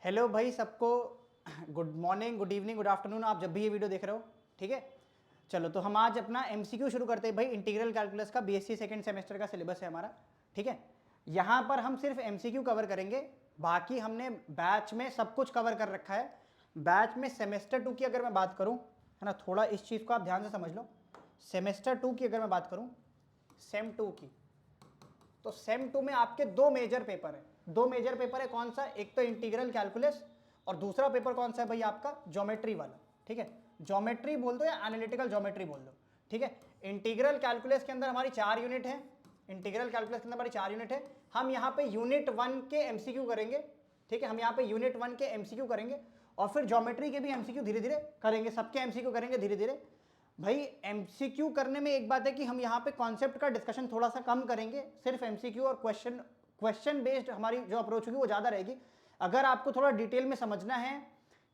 Hello भाई सबको, good morning, good evening, good afternoon, आप जब भी ये वीडियो देख रहे हो। ठीक है, चलो तो हम आज अपना एमसीक्यू शुरू करते हैं भाई। इंटीग्रल कैलकुलस का बीएससी सेकंड सेमेस्टर का सिलेबस है हमारा। ठीक है, यहाँ पर हम सिर्फ एमसीक्यू कवर करेंगे, बाकी हमने बैच में सब कुछ कवर कर रखा है। बैच में सेमेस्टर 2 की अगर मैं बात करूँ, है ना, थोड़ा इस चीज़ को आप ध्यान से समझ लो। सेमेस्टर 2 की अगर मैं बात करूँ, सेम 2 की, तो सेम 2 में आपके दो मेजर पेपर है। दो मेजर पेपर है, कौन सा? एक तो इंटीग्रल कैलकुलस और दूसरा पेपर कौन सा है भाई आपका? ज्योमेट्री वाला। ठीक है, ज्योमेट्री बोल दो या एनालिटिकल ज्योमेट्री बोल दो। ठीक है, इंटीग्रल कैलकुलस के अंदर हमारी 4 यूनिट है। इंटीग्रल कैलकुलस के अंदर हमारी 4 यूनिट है। हम यहाँ पे यूनिट 1 के एमसीक्यू करेंगे। ठीक है, हम यहाँ पे यूनिट 1 के एमसीक्यू करेंगे और फिर ज्योमेट्री के भी एमसीक्यू धीरे धीरे करेंगे, सबके एमसीक्यू करेंगे धीरे धीरे। भाई एमसीक्यू करने में एक बात है कि हम यहाँ पे कॉन्सेप्ट का डिस्कशन थोड़ा सा कम करेंगे, सिर्फ एमसीक्यू और क्वेश्चन बेस्ड हमारी जो अप्रोच होगी वो ज़्यादा रहेगी। अगर आपको थोड़ा डिटेल में समझना है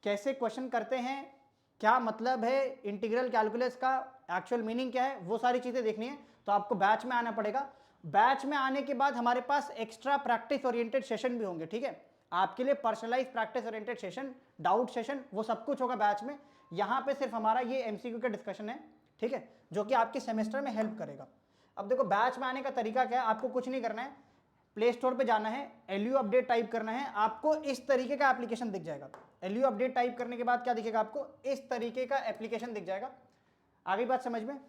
कैसे क्वेश्चन करते हैं, क्या मतलब है इंटीग्रल कैलकुलस का, एक्चुअल मीनिंग क्या है, वो सारी चीज़ें देखनी है तो आपको बैच में आना पड़ेगा। बैच में आने के बाद हमारे पास एक्स्ट्रा प्रैक्टिस ओरिएंटेड सेशन भी होंगे। ठीक है, आपके लिए personalize practice oriented session, doubt session, वो सब कुछ होगा बैच में। यहाँ पे सिर्फ हमारा ये एमसीक्यू का डिस्कशन है। ठीक है, जो कि आपके सेमेस्टर में हेल्प करेगा। अब देखो बैच में आने का तरीका क्या है, आपको कुछ नहीं करना है, प्ले स्टोर पे जाना है, एलयू अपडेट टाइप करना है, आपको इस तरीके का एप्लीकेशन दिख जाएगा। एलयू अपडेट टाइप करने के बाद क्या दिखेगा आपको? इस तरीके का एप्लीकेशन दिख जाएगा। आगे बात समझ में?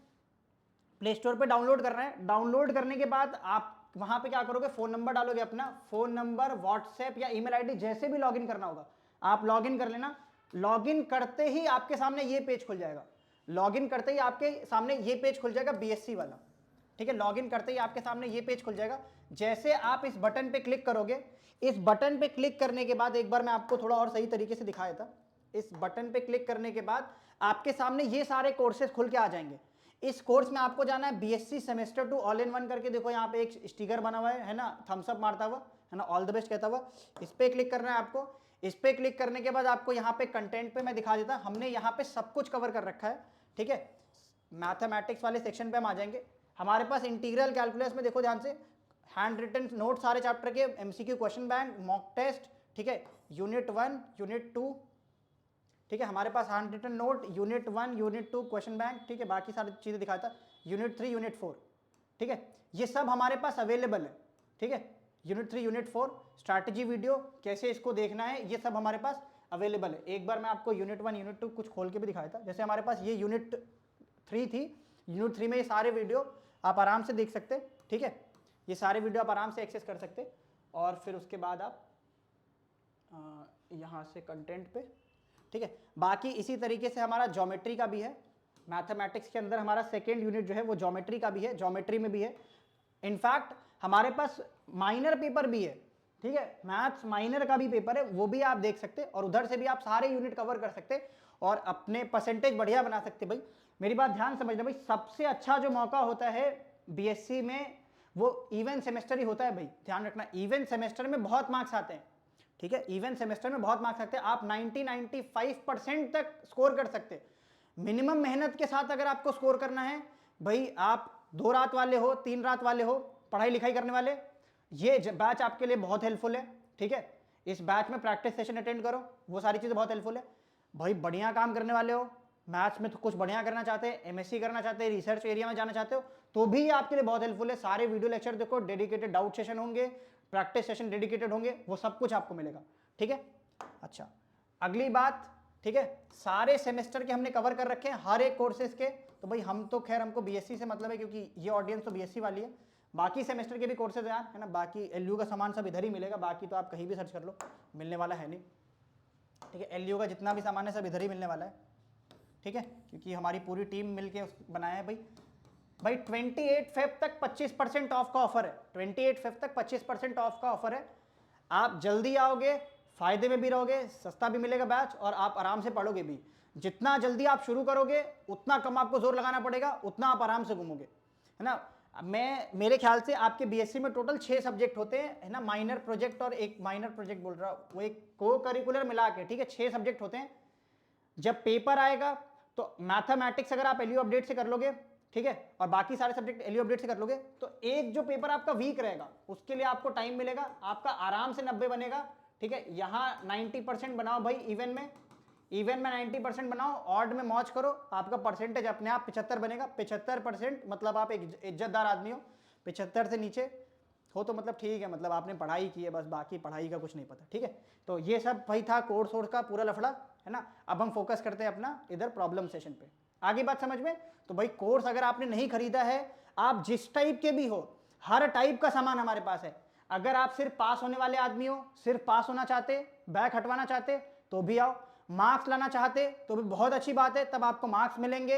प्ले स्टोर पे डाउनलोड करना है। डाउनलोड करने के बाद आप वहां पे क्या करोगे? फोन नंबर डालोगे अपना, फोन नंबर, व्हाट्सएप या ईमेल आईडी, जैसे भी लॉगिन करना होगा आप लॉगिन कर लेना। लॉगिन करते ही आपके सामने ये पेज खुल जाएगा। लॉगिन करते ही आपके सामने ये पेज खुल जाएगा बीएससी वाला। ठीक है, लॉगिन करते ही आपके सामने ये पेज खुल जाएगा। जैसे आप इस बटन पे क्लिक करोगे, इस बटन पे क्लिक करने के बाद एक बार मैं आपको थोड़ा और सही तरीके से दिखाया था। इस बटन पे क्लिक करने के बाद आपके सामने ये सारे कोर्सेज खुल के आ जाएंगे। इस कोर्स में आपको जाना है BSc semester 2 all in one करके, देखो यहाँ पे एक स्टिकर बना हुआ है ना, थम्स अप मारता हुआ, है ना, ऑल द बेस्ट कहता हुआ। इस पे क्लिक करना है आपको। इस पे क्लिक करने के बाद आपको यहाँ पे कंटेंट पे मैं दिखा देता, हमने यहाँ पे सब कुछ कवर कर रखा है। ठीक है, मैथमेटिक्स वाले सेक्शन पे हम आ जाएंगे। हमारे पास इंटीग्रल कैलकुलस में देखो ध्यान से, हैंड रिटन नोट सारे चैप्टर के, MCQ question bank, mock test. ठीक है, यूनिट 1, यूनिट 2। ठीक है, हमारे पास hand written note, unit 1, unit 2, question bank. ठीक है, बाकी सारी चीज़ें दिखाया था, यूनिट 3, यूनिट 4। ठीक है, ये सब हमारे पास अवेलेबल है। ठीक है, यूनिट 3, यूनिट 4, स्ट्रैटेजी वीडियो, कैसे इसको देखना है, ये सब हमारे पास अवेलेबल है। एक बार मैं आपको यूनिट 1, यूनिट 2 कुछ खोल के भी दिखाया था। जैसे हमारे पास ये यूनिट 3 थी, यूनिट 3 में ये सारे वीडियो आप आराम से देख सकते। ठीक है, ये सारे वीडियो आप आराम से एक्सेस कर सकते। और फिर उसके बाद आप यहाँ से कंटेंट पे, ठीक है, बाकी इसी तरीके से हमारा ज्योमेट्री का भी है। मैथमेटिक्स के अंदर हमारा सेकेंड यूनिट जो है वो ज्योमेट्री का भी है, ज्योमेट्री में भी है। इनफैक्ट हमारे पास माइनर पेपर भी है। ठीक है, मैथ्स माइनर का भी पेपर है, वो भी आप देख सकते और उधर से भी आप सारे यूनिट कवर कर सकते और अपने परसेंटेज बढ़िया बना सकते। भाई मेरी बात ध्यान समझना, भाई सबसे अच्छा जो मौका होता है बीएससी में वो इवेंट सेमेस्टर ही होता है। भाई ध्यान रखना, इवेंट सेमेस्टर में बहुत मार्क्स आते हैं। ठीक है, इवेंट सेमेस्टर में बहुत मार्क्स सकते हैं, आप 90-95% तक स्कोर कर सकते हैं। मिनिमम मेहनत के साथ अगर आपको स्कोर करना है, भाई आप 2 रात वाले हो, 3 रात वाले हो, पढ़ाई लिखाई करने वाले, ये बैच आपके लिए बहुत हेल्पफुल है। ठीक है, इस बैच में प्रैक्टिस सेशन अटेंड करो, वो सारी चीज़ें बहुत हेल्पफुल है। भाई बढ़िया काम करने वाले हो, मैथ्स में तो कुछ बढ़िया करना चाहते हैं, एमएससी करना चाहते हैं, रिसर्च एरिया में जाना चाहते हो, तो भी ये आपके लिए बहुत हेल्पफुल है। सारे वीडियो लेक्चर देखो, डेडिकेटेड डाउट सेशन होंगे, प्रैक्टिस सेशन डेडिकेटेड होंगे, वो सब कुछ आपको मिलेगा। ठीक है, अच्छा अगली बात, ठीक है, सारे सेमेस्टर के हमने कवर कर रखे हैं, हर एक कोर्सेज के। तो भाई हम तो खैर, हमको बीएससी से मतलब है क्योंकि ये ऑडियंस तो बीएससी वाली है। बाकी सेमेस्टर के भी कोर्सेज हैं यार, है ना, बाकी एलयू का सामान सब इधर ही मिलेगा, बाकी तो आप कहीं भी सर्च कर लो, मिलने वाला है नहीं। ठीक है, एलयू का जितना भी सामान है सब इधर ही मिलने वाला है। ठीक है, क्योंकि हमारी पूरी टीम मिलके बनाया है। भाई 28 फेब तक 25% ऑफ का ऑफर है। 28 फेब तक 25% ऑफ का ऑफर है। आप जल्दी आओगे, फायदे में भी रहोगे, सस्ता भी मिलेगा बैच और आप आराम से पढ़ोगे भी। जितना जल्दी आप शुरू करोगे उतना कम आपको जोर लगाना पड़ेगा, उतना आप आराम से घूमोगे, है ना। मेरे ख्याल से आपके बीएससी में टोटल 6 सब्जेक्ट होते हैं, है ना, माइनर प्रोजेक्ट और एक माइनर प्रोजेक्ट बोल रहा हूँ, वो एक को करिकुलर मिला के। ठीक है, 6 सब्जेक्ट होते हैं। जब पेपर आएगा तो मैथमेटिक्स अगर आप एलयू अपडेट से कर लोगे, ठीक है, और बाकी सारे सब्जेक्ट एलयू अपडेट से कर लोगे, तो एक जो पेपर आपका वीक रहेगा उसके लिए आपको टाइम मिलेगा, आपका आराम से 90 बनेगा। ठीक है। यहाँ 90% बनाओ भाई इवन में, इवन में 90% बनाओ, ऑड में मौज करो, आपका परसेंटेज अपने आप 75 बनेगा। 75% मतलब आप एक इज्जतदार आदमी हो। 75 से नीचे हो तो मतलब ठीक है, मतलब आपने पढ़ाई की है, बस बाकी पढ़ाई का कुछ नहीं पता, ठीक है। तो ये सब भाई था कोर्स वोर्स का पूरा लफड़ा, है ना। अब हम फोकस करते हैं अपना इधर प्रॉब्लम सेशन पे। आगे बात समझ में? तो भाई कोर्स अगर आपने नहीं खरीदा है, आप जिस टाइप के भी हो, हर टाइप का सामान हमारे पास है। अगर आप सिर्फ पास होने वाले आदमी हो, सिर्फ पास होना चाहते, बैक हटवाना चाहते, तो भी आओ। मार्क्स लाना चाहते तो भी बहुत अच्छी बात है, तब आपको मार्क्स मिलेंगे।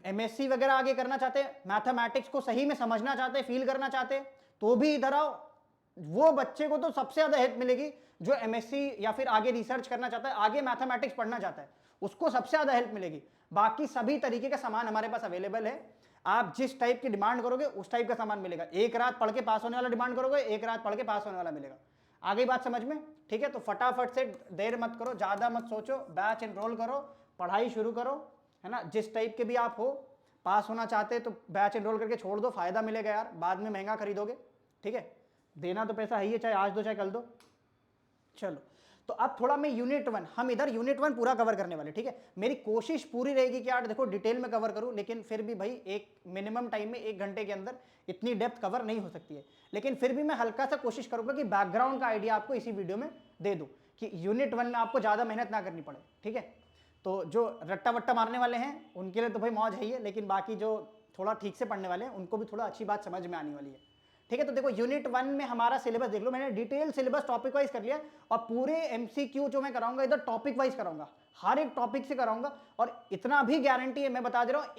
एमएससी वगैरह आगे करना चाहते, मैथमेटिक्स को सही में समझना चाहते, फील करना चाहते, तो भी इधर आओ। वो बच्चे को तो सबसे ज्यादा हेल्प मिलेगी जो एमएससी या फिर आगे रिसर्च करना चाहता है, आगे मैथमेटिक्स पढ़ना चाहता है, उसको सबसे ज्यादा हेल्प मिलेगी। बाकी सभी तरीके का सामान हमारे पास अवेलेबल है। आप जिस टाइप की डिमांड करोगे उस टाइप का सामान मिलेगा। एक रात पढ़ के पास होने वाला डिमांड करोगे, एक रात पढ़ के पास होने वाला मिलेगा। आगे बात समझ में? ठीक है। तो फटाफट से देर मत करो, ज्यादा मत सोचो, बैच एनरोल करो, पढ़ाई शुरू करो, है ना। जिस टाइप के भी आप हो, पास होना चाहते तो बैच एनरोल करके छोड़ दो, फायदा मिलेगा यार, बाद में महंगा खरीदोगे, ठीक है। देना तो पैसा है ही, चाहे आज दो चाहे कल दो। चलो, तो अब थोड़ा मैं यूनिट 1, हम इधर यूनिट 1 पूरा कवर करने वाले, ठीक है। मेरी कोशिश पूरी रहेगी कि यार देखो डिटेल में कवर करूं, लेकिन फिर भी भाई एक मिनिमम टाइम में 1 घंटे के अंदर इतनी डेप्थ कवर नहीं हो सकती है, लेकिन फिर भी मैं हल्का सा कोशिश करूंगा कि बैकग्राउंड का आइडिया आपको इसी वीडियो में दे दूं, कि यूनिट 1 में आपको ज्यादा मेहनत ना करनी पड़े, ठीक है। तो जो रट्टा वट्टा मारने वाले हैं उनके लिए तो भाई मौज है ही है, लेकिन बाकी जो थोड़ा ठीक से पढ़ने वाले हैं उनको भी थोड़ा अच्छी बात समझ में आने वाली है, ठीक है। तो देखो यूनिट 1 में हमारा सिलेबस देख लो, मैंने डिटेल सिलेबस टॉपिक वाइज कर लिया, और पूरे एमसीक्यू जो मैं कराऊंगा इधर टॉपिक वाइज कराऊंगा, हर एक टॉपिक से कराऊंगा। और इतना भी गारंटी है, मैं बता दे रहा हूं,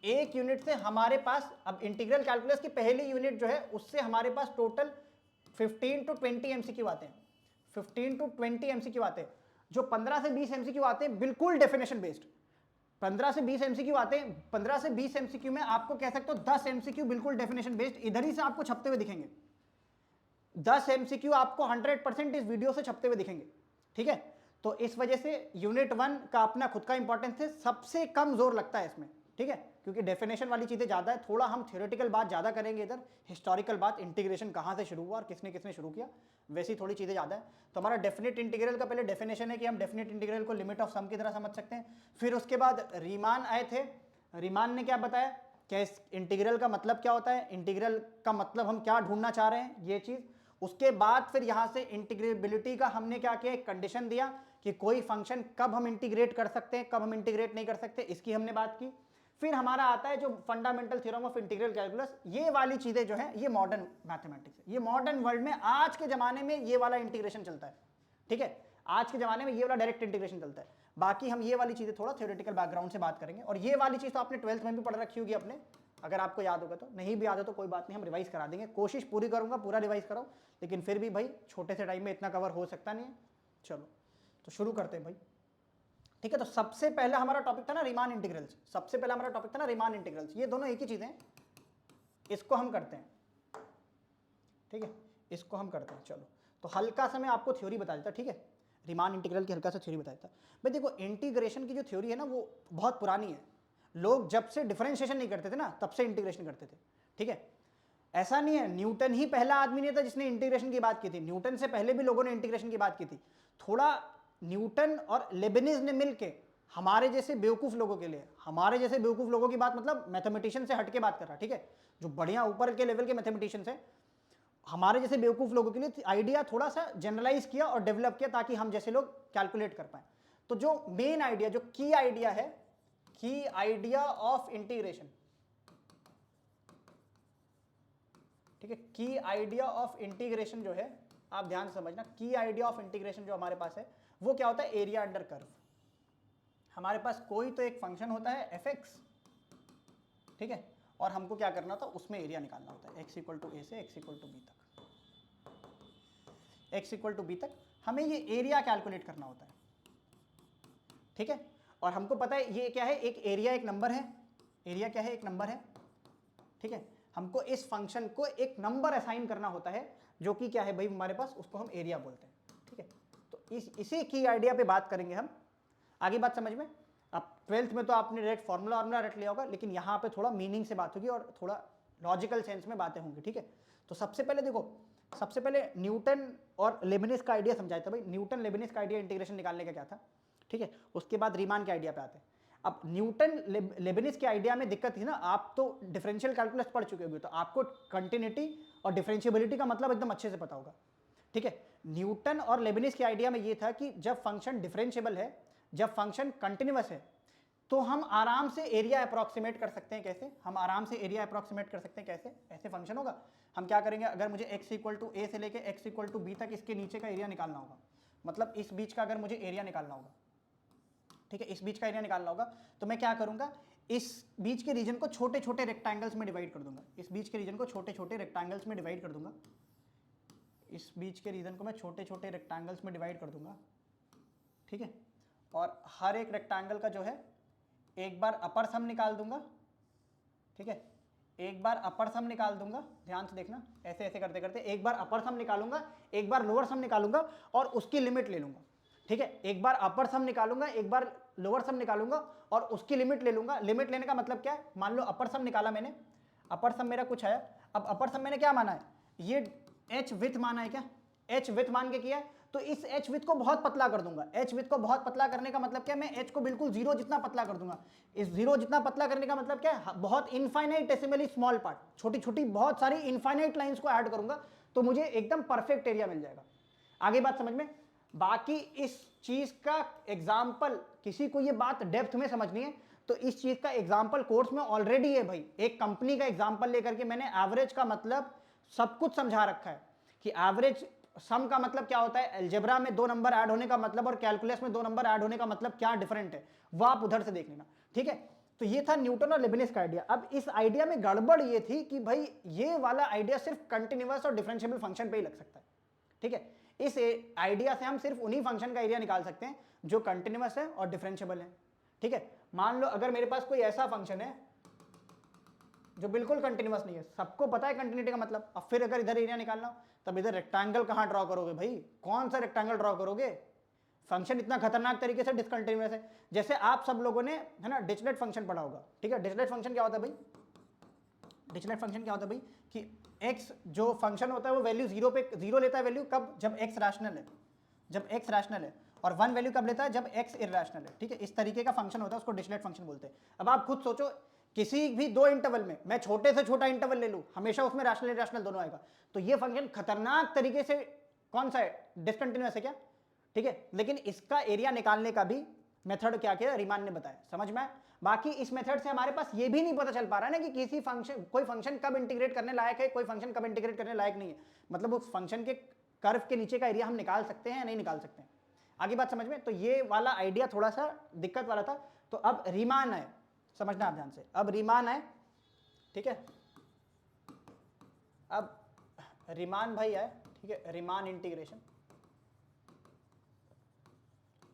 एक यूनिट से हमारे पास, अब इंटीग्रल कैलकुलस की पहली यूनिट जो है उससे हमारे पास टोटल 15 to 20 एमसीक्यू आते हैं। 15 to 20 एमसीक्यू आते हैं। जो 15 से 20 एमसीक्यू आते हैं बिल्कुल डेफिनेशन बेस्ड, 15 से 20 एमसीक्यू आते हैं। 15 से 20 एमसीक्यू में आपको कह सकते हो 10 एमसीक्यू बिल्कुल डेफिनेशन बेस्ड इधर ही से आपको छपते हुए दिखेंगे। 10 एमसीक्यू आपको 100% इस वीडियो से छपते हुए दिखेंगे, ठीक है। तो इस वजह से यूनिट 1 का अपना खुद का इंपॉर्टेंस है, सबसे कम जोर लगता है इसमें, ठीक है, क्योंकि डेफिनेशन वाली चीजें ज्यादा है। थोड़ा हम थ्योरेटिकल बात ज्यादा करेंगे इधर, हिस्टोरिकल बात, इंटीग्रेशन कहां से शुरू हुआ और किसने किसने शुरू किया, वैसी थोड़ी चीजें ज्यादा है। तो हमारा डेफिनेट इंटीग्रल का पहले डेफिनेशन है कि हम डेफिनेट इंटीग्रल को लिमिट ऑफ सम की तरह समझ सकते हैं। फिर उसके बाद रीमान आए थे, रीमान ने क्या बताया, क्या इस इंटीग्रल का मतलब क्या होता है, इंटीग्रल का मतलब हम क्या ढूंढना चाह रहे हैं, ये चीज। उसके बाद फिर यहां से इंटीग्रेबिलिटी का हमने क्या किया, एक कंडीशन दिया कि कोई फंक्शन कब हम इंटीग्रेट कर सकते हैं, कब हम इंटीग्रेट नहीं कर सकते, इसकी हमने बात की। फिर हमारा आता है जो fundamental theorem of integral calculus, ये वाली चीजें जो है ये मॉडर्न मैथमेटिक्स है, ये मॉडर्न वर्ल्ड में आज के जमाने में ये वाला इंटीग्रेशन चलता है, ठीक है। आज के जमाने में ये वाला डायरेक्ट इंटीग्रेशन चलता है। बाकी हम ये वाली चीजें थोड़ा थ्योरेटिकल बैकग्राउंड से बात करेंगे, और ये वाली चीज तो आपने 12th में भी पढ़ रखी होगी अपने, अगर आपको याद होगा तो। नहीं भी याद हो तो कोई बात नहीं, हम रिवाइज करा देंगे, कोशिश पूरी करूंगा पूरा रिवाइज कराओ, लेकिन फिर भी भाई छोटे से टाइम में इतना कवर हो सकता नहीं है। चलो तो शुरू करते हैं भाई, ठीक है। तो सबसे पहला हमारा टॉपिक था ना रीमान इंटीग्रल्स, सबसे पहला हमारा टॉपिक था ना रीमान इंटीग्रल्स। ये दोनों एक ही चीजें हैं, इसको हम करते हैं, ठीक है, इसको हम करते हैं। चलो तो हल्का सा मैं आपको थ्योरी बता देता, ठीक है, रीमान इंटीग्रल की हल्का सा थ्योरी बता देता। भाई देखो इंटीग्रेशन की जो थ्योरी है ना वो बहुत पुरानी है, लोग जब से डिफरेंशिएशन नहीं करते थे ना तब से इंटीग्रेशन करते थे, ठीक है। ऐसा नहीं है न्यूटन ही पहला आदमी नहीं था जिसने इंटीग्रेशन की बात की थी, न्यूटन से पहले भी लोगों ने इंटीग्रेशन की बात की थी। थोड़ा न्यूटन और लेबनिज ने मिलके हमारे जैसे बेवकूफ लोगों के लिए, हमारे जैसे बेवकूफ लोगों की बात मतलब मैथमेटिशियन से हटके बात कर रहा, ठीक है, जो बढ़िया ऊपर के लेवल के मैथमेटिशियंस है, हमारे जैसे बेवकूफ लोगों के लिए आइडिया थोड़ा सा जनरलाइज किया और डेवलप किया ताकि हम जैसे लोग कैलकुलेट कर पाए। तो जो मेन आइडिया, जो की आइडिया है, की आइडिया ऑफ इंटीग्रेशन, ठीक है, की आइडिया ऑफ इंटीग्रेशन जो है, आप ध्यान से समझना, की आइडिया ऑफ इंटीग्रेशन जो हमारे पास है वो क्या होता है, एरिया अंडर कर्व। हमारे पास कोई तो एक फंक्शन होता है fx, ठीक है, और हमको क्या करना था, उसमें एरिया निकालना होता है, x इक्वल टू ए से x इक्वल टू बी तक, x इक्वल टू बी तक हमें ये एरिया कैलकुलेट करना होता है, ठीक है। और हमको पता है ये क्या है, एक एरिया एक नंबर है, एरिया क्या है, एक नंबर है, ठीक है। हमको इस फंक्शन को एक नंबर असाइन करना होता है जो कि क्या है भाई हमारे पास, उसको हम एरिया बोलते हैं, ठीक है। तो इसी की आइडिया पे बात करेंगे हम। आगे बात समझ में? अब 12th में तो आपने डायरेक्ट फॉर्मूला रट लिया होगा, लेकिन यहाँ पे थोड़ा मीनिंग से बात होगी और थोड़ा लॉजिकल सेंस में बातें होंगी, ठीक है। तो सबसे पहले देखो सबसे पहले न्यूटन और लेबनिज का आइडिया समझाया था भाई, न्यूटन लेबनिज का आइडिया इंटीग्रेशन निकालने का क्या था, ठीक है। उसके बाद रीमान के आइडिया पे आते हैं। अब न्यूटन लेबनिज के आइडिया में दिक्कत थी ना, आप तो डिफरेंशियल कैलकुलस पढ़ चुके होंगे, तो आपको कंटिन्यूटी और डिफरेंशिएबिलिटी का मतलब एकदम अच्छे से पता होगा, ठीक है। न्यूटन और लेबनिज के आइडिया में ये था कि जब फंक्शन डिफरेंशिएबल है, जब फंक्शन कंटिन्यूअस है, तो हम आराम से एरिया अप्रॉक्सीमेट कर सकते हैं। कैसे? हम आराम से एरिया अप्रॉक्सीमेट कर सकते हैं। कैसे? ऐसे फंक्शन होगा, हम क्या करेंगे, अगर मुझे x इक्वल टू ए से लेके x इक्वल टू बी तक इसके नीचे का एरिया निकालना होगा, मतलब इस बीच का अगर मुझे एरिया निकालना होगा, ठीक है, इस बीच का एरिया निकालना होगा, तो मैं क्या करूंगा, इस बीच के रीजन को छोटे छोटे रेक्टेंगल्स में डिवाइड कर दूंगा। इस बीच के रीजन को छोटे छोटे रेक्टेंगल्स में डिवाइड कर दूंगा। इस बीच के रीजन को मैं छोटे छोटे रेक्टेंगल्स में डिवाइड कर दूंगा, ठीक है। और हर एक रेक्टेंगल का जो है एक बार अपर सम निकाल दूंगा, ठीक है, एक बार अपर सम निकाल दूंगा, ध्यान से देखना, ऐसे ऐसे करते करते एक बार अपर सम निकालूंगा, एक बार लोअर सम निकालूंगा और उसकी लिमिट ले लूंगा, ठीक है। एक बार अपर सम निकालूंगा, एक बार लोअर सम निकालूंगा और उसकी लिमिट ले लूंगा। लिमिट लेने का मतलब क्या है, मान लो अपर सम निकाला मैंने, अपर सम मेरा कुछ आया, अब अपर सम मैंने क्या माना है, ये एच विथ माना है, क्या एच विथ मान के किया है, तो इस एच विथ को बहुत पतला कर दूंगा। एच विथ को बहुत पतला करने का मतलब क्या है, मैं एच को बिल्कुल जीरो जितना पतला कर दूंगा। इस जीरो जितना पतला करने का मतलब क्या है, बहुत इनफाइनाइटेसिमली स्मॉल पार्ट, छोटी छोटी बहुत सारी इनफाइनाइट लाइंस को ऐड करूंगा, तो मुझे एकदम परफेक्ट एरिया मिल जाएगा। आगे बात समझ में। बाकी इस चीज का एग्जाम्पल, किसी को ये बात डेप्थ में समझनी है तो इस चीज का एग्जाम्पल कोर्स में ऑलरेडी है भाई। एक कंपनी का एग्जाम्पल लेकर के मैंने एवरेज का मतलब सब कुछ समझा रखा है कि एवरेज सम का मतलब क्या होता है, अलजेब्रा में 2 नंबर ऐड होने का मतलब और कैलकुलस में 2 नंबर ऐड होने का मतलब क्या डिफरेंट है, वो आप उधर से देख लेना, ठीक है। तो ये था न्यूटन और लेबनिज का आइडिया। अब इस आइडिया में गड़बड़ ये थी कि भाई ये वाला आइडिया सिर्फ कंटिन्यूअस और डिफरेंशिएबल फंक्शन पे ही लग सकता है, ठीक है। इस आइडिया से हम सिर्फ उन्हीं फंक्शन का एरिया निकाल सकते हैं जो कंटिन्यूअस है और डिफरेंशिएबल है, ठीक है। मान लो अगर मेरे पास कोई ऐसा फंक्शन है जो बिल्कुल कंटिन्यूअस नहीं है, सबको पता है कंटिन्यूटी का मतलब, अब फिर अगर इधर एरिया निकालना हो तब इधर रेक्टेंगल कहां ड्रॉ करोगे भाई, कौन सा रेक्टेंगल ड्रॉ करोगे, फंक्शन इतना खतरनाक तरीके से डिसकंटिन्यूअस है। जैसे आप सब लोगों ने है ना डिरिचलेट फंक्शन पढ़ा होगा, ठीक है। डिरिचलेट फंक्शन क्या होता है भाई, डिरिचलेट फंक्शन क्या होता है भाई कि x जो फंक्शन होता है वो वैल्यू जीरो लेता है वैल्यू कब, जब x रैशनल है, जब x रैशनल है, और 1 वैल्यू कब लेता है, जब x इरैशनल है, ठीक है। इस तरीके का फंक्शन होता है, उसको डिरिचलेट फंक्शन बोलते हैं। अब आप खुद सोचो, किसी भी 2 इंटरवल में मैं छोटे से छोटा इंटरवल ले लूं, हमेशा उसमें रैशनल इरैशनल दोनों आएगा, तो ये फंक्शन खतरनाक तरीके से कौन सा है, डिसकंटिन्यूअस है क्या, ठीक है। लेकिन इसका एरिया निकालने का भी मेथड क्या किया रीमान ने बताया, समझ में। बाकी इस मेथड से हमारे पास ये भी नहीं पता चल पा रहा है ना कि किसी फंक्शन, कोई फंक्शन कब इंटीग्रेट करने लायक है, कोई फंक्शन कब इंटीग्रेट करने लायक नहीं है, मतलब उस फंक्शन के कर्व के नीचे का एरिया हम निकाल सकते हैं या नहीं निकाल सकते हैं। आगे बात समझ में। तो ये वाला आइडिया थोड़ा सा दिक्कत वाला था। तो अब रीमान है, समझना आप ध्यान से, अब रीमान है, ठीक है। अब रीमान भाई है, ठीक है, रीमान इंटीग्रेशन,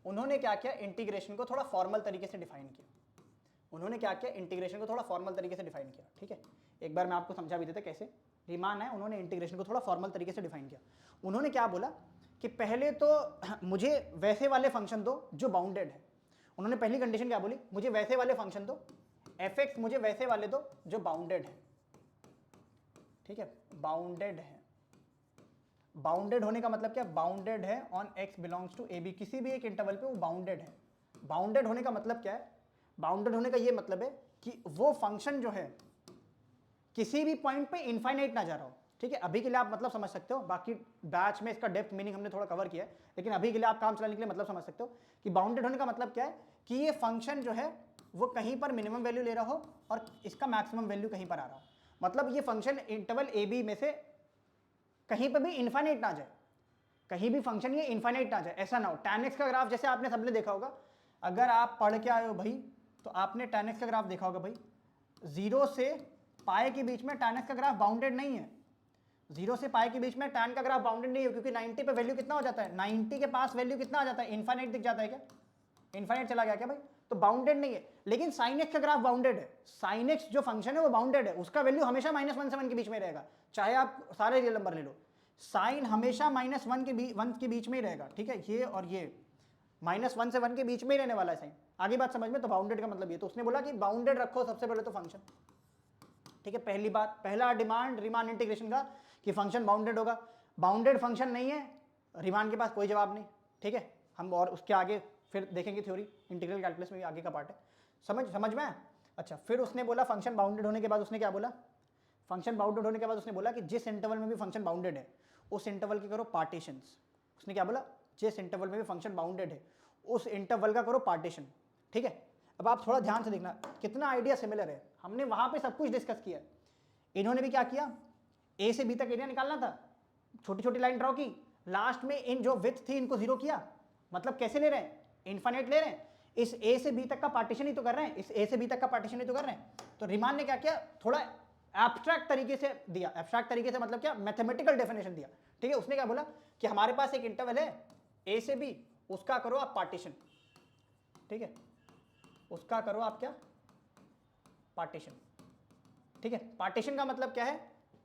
उन्होंने क्या किया, इंटीग्रेशन को थोड़ा फॉर्मल तरीके से डिफाइन किया। उन्होंने क्या किया, इंटीग्रेशन को थोड़ा फॉर्मल तरीके से डिफाइन किया, ठीक है। एक बार मैं आपको समझा भी देता कैसे। रीमान है, उन्होंने इंटीग्रेशन को थोड़ा फॉर्मल तरीके से डिफाइन किया। उन्होंने क्या बोला कि पहले तो मुझे वैसे वाले फंक्शन दो जो बाउंडेड है। उन्होंने पहली कंडीशन क्या बोली, मुझे वैसे वाले फंक्शन दो, fx मुझे वैसे वाले दो जो बाउंडेड है, ठीक है, बाउंडेड है। बाउंडेड होने का मतलब क्या, बाउंडेड है on x belongs to a b, किसी भी एक इंटरवल पे वो बाउंडेड है। बाउंडेड होने का मतलब क्या है, बाउंडेड होने का ये मतलब है कि वो फंक्शन जो है किसी भी पॉइंट पे इनफाइनाइट ना जा रहा हो, ठीक है। अभी के लिए आप मतलब समझ सकते हो, बाकी बैच में इसका डेप्थ मीनिंग हमने थोड़ा कवर किया है, लेकिन अभी के लिए आप काम चलाने के लिए मतलब समझ सकते हो कि बाउंडेड होने का मतलब क्या है कि ये फंक्शन जो है वो कहीं पर मिनिमम वैल्यू ले रहा हो और इसका मैक्सिमम वैल्यू कहीं पर आ रहा हो। मतलब ये फंक्शन इंटरवल ए बी में से कहीं पर भी इनफाइनाइट ना जाए, कहीं भी फंक्शन ये इनफाइनाइट ना जाए, ऐसा ना हो। tan x का ग्राफ जैसे आपने सबने देखा होगा, अगर आप पढ़ के आए हो भाई तो आपने tan x का ग्राफ देखा होगा भाई, 0 से पाए के बीच में tan x का ग्राफ बाउंडेड नहीं है। 0 से पाए के बीच में tan का ग्राफ बाउंडेड नहीं है, क्योंकि 90 पे वैल्यू कितना हो जाता है, 90 के पास वैल्यू कितना आ जाता है, इनफाइनाइट दिख जाता है क्या, इनफाइनाइट चला गया क्या भाई, तो बाउंडेड नहीं है। लेकिन sin x का ग्राफ बाउंडेड है, sin x जो फंक्शन है वो बाउंडेड है, उसका वैल्यू हमेशा -1 से 1 के बीच में रहेगा, चाहे आप सारे रियल नंबर ले लो, साइन हमेशा -1 के बीच में ही रहेगा, ठीक है। ये और ये -1 से 1 के बीच में ही रहने वाला है साइन। आगे बात समझ में। तो बाउंडेड का मतलब ये, तो उसने बोला कि बाउंडेड रखो सबसे पहले तो फंक्शन, ठीक है। पहली बात, पहला डिमांड रीमान इंटीग्रेशन का कि फंक्शन बाउंडेड होगा। बाउंडेड फंक्शन नहीं है, रीमान के पास कोई जवाब नहीं, ठीक है। हम और उसके आगे फिर देखेंगे थ्योरी, इंटीग्रल कैलकुलस में भी आगे का पार्ट है, समझ में। अच्छा, फिर उसने बोला फंक्शन बाउंडेड होने के बाद उसने क्या बोला, फंक्शन बाउंडेड होने के बाद उसने बोला कि जिस इंटरवल में भी फंक्शन बाउंडेड है उस इंटरवल के करो पार्टीशंस। उसने क्या बोला, जिस इंटरवल में भी फंक्शन बाउंडेड है उस इंटरवल का करो पार्टीशन, ठीक है। अब आप थोड़ा ध्यान से देखना कितना आइडिया सिमिलर है, हमने वहां पे सब कुछ डिस्कस किया। इन्होंने भी क्या किया, ए से बी तक एरिया निकालना था, छोटी छोटी लाइन ड्रॉ की, लास्ट में इन जो विड्थ थी इनको जीरो किया, मतलब कैसे ले रहे हैं, इनफाइनाइट ले रहे हैं, इस ए से बी तक का पार्टीशन ही तो कर रहे हैं, इस ए से बी तक का पार्टीशन ही तो कर रहे हैं। तो रीमान ने क्या किया, थोड़ा एब्स्ट्रैक्ट तरीके से दिया, एब्स्ट्रैक्ट तरीके से मतलब क्या, मैथमेटिकल डेफिनेशन दिया, ठीक है। उसने क्या बोला कि हमारे पास एक इंटरवल है ए से बी, उसका करो आप पार्टीशन, ठीक है, उसका करो आप क्या, पार्टीशन, ठीक है। पार्टीशन का मतलब क्या है,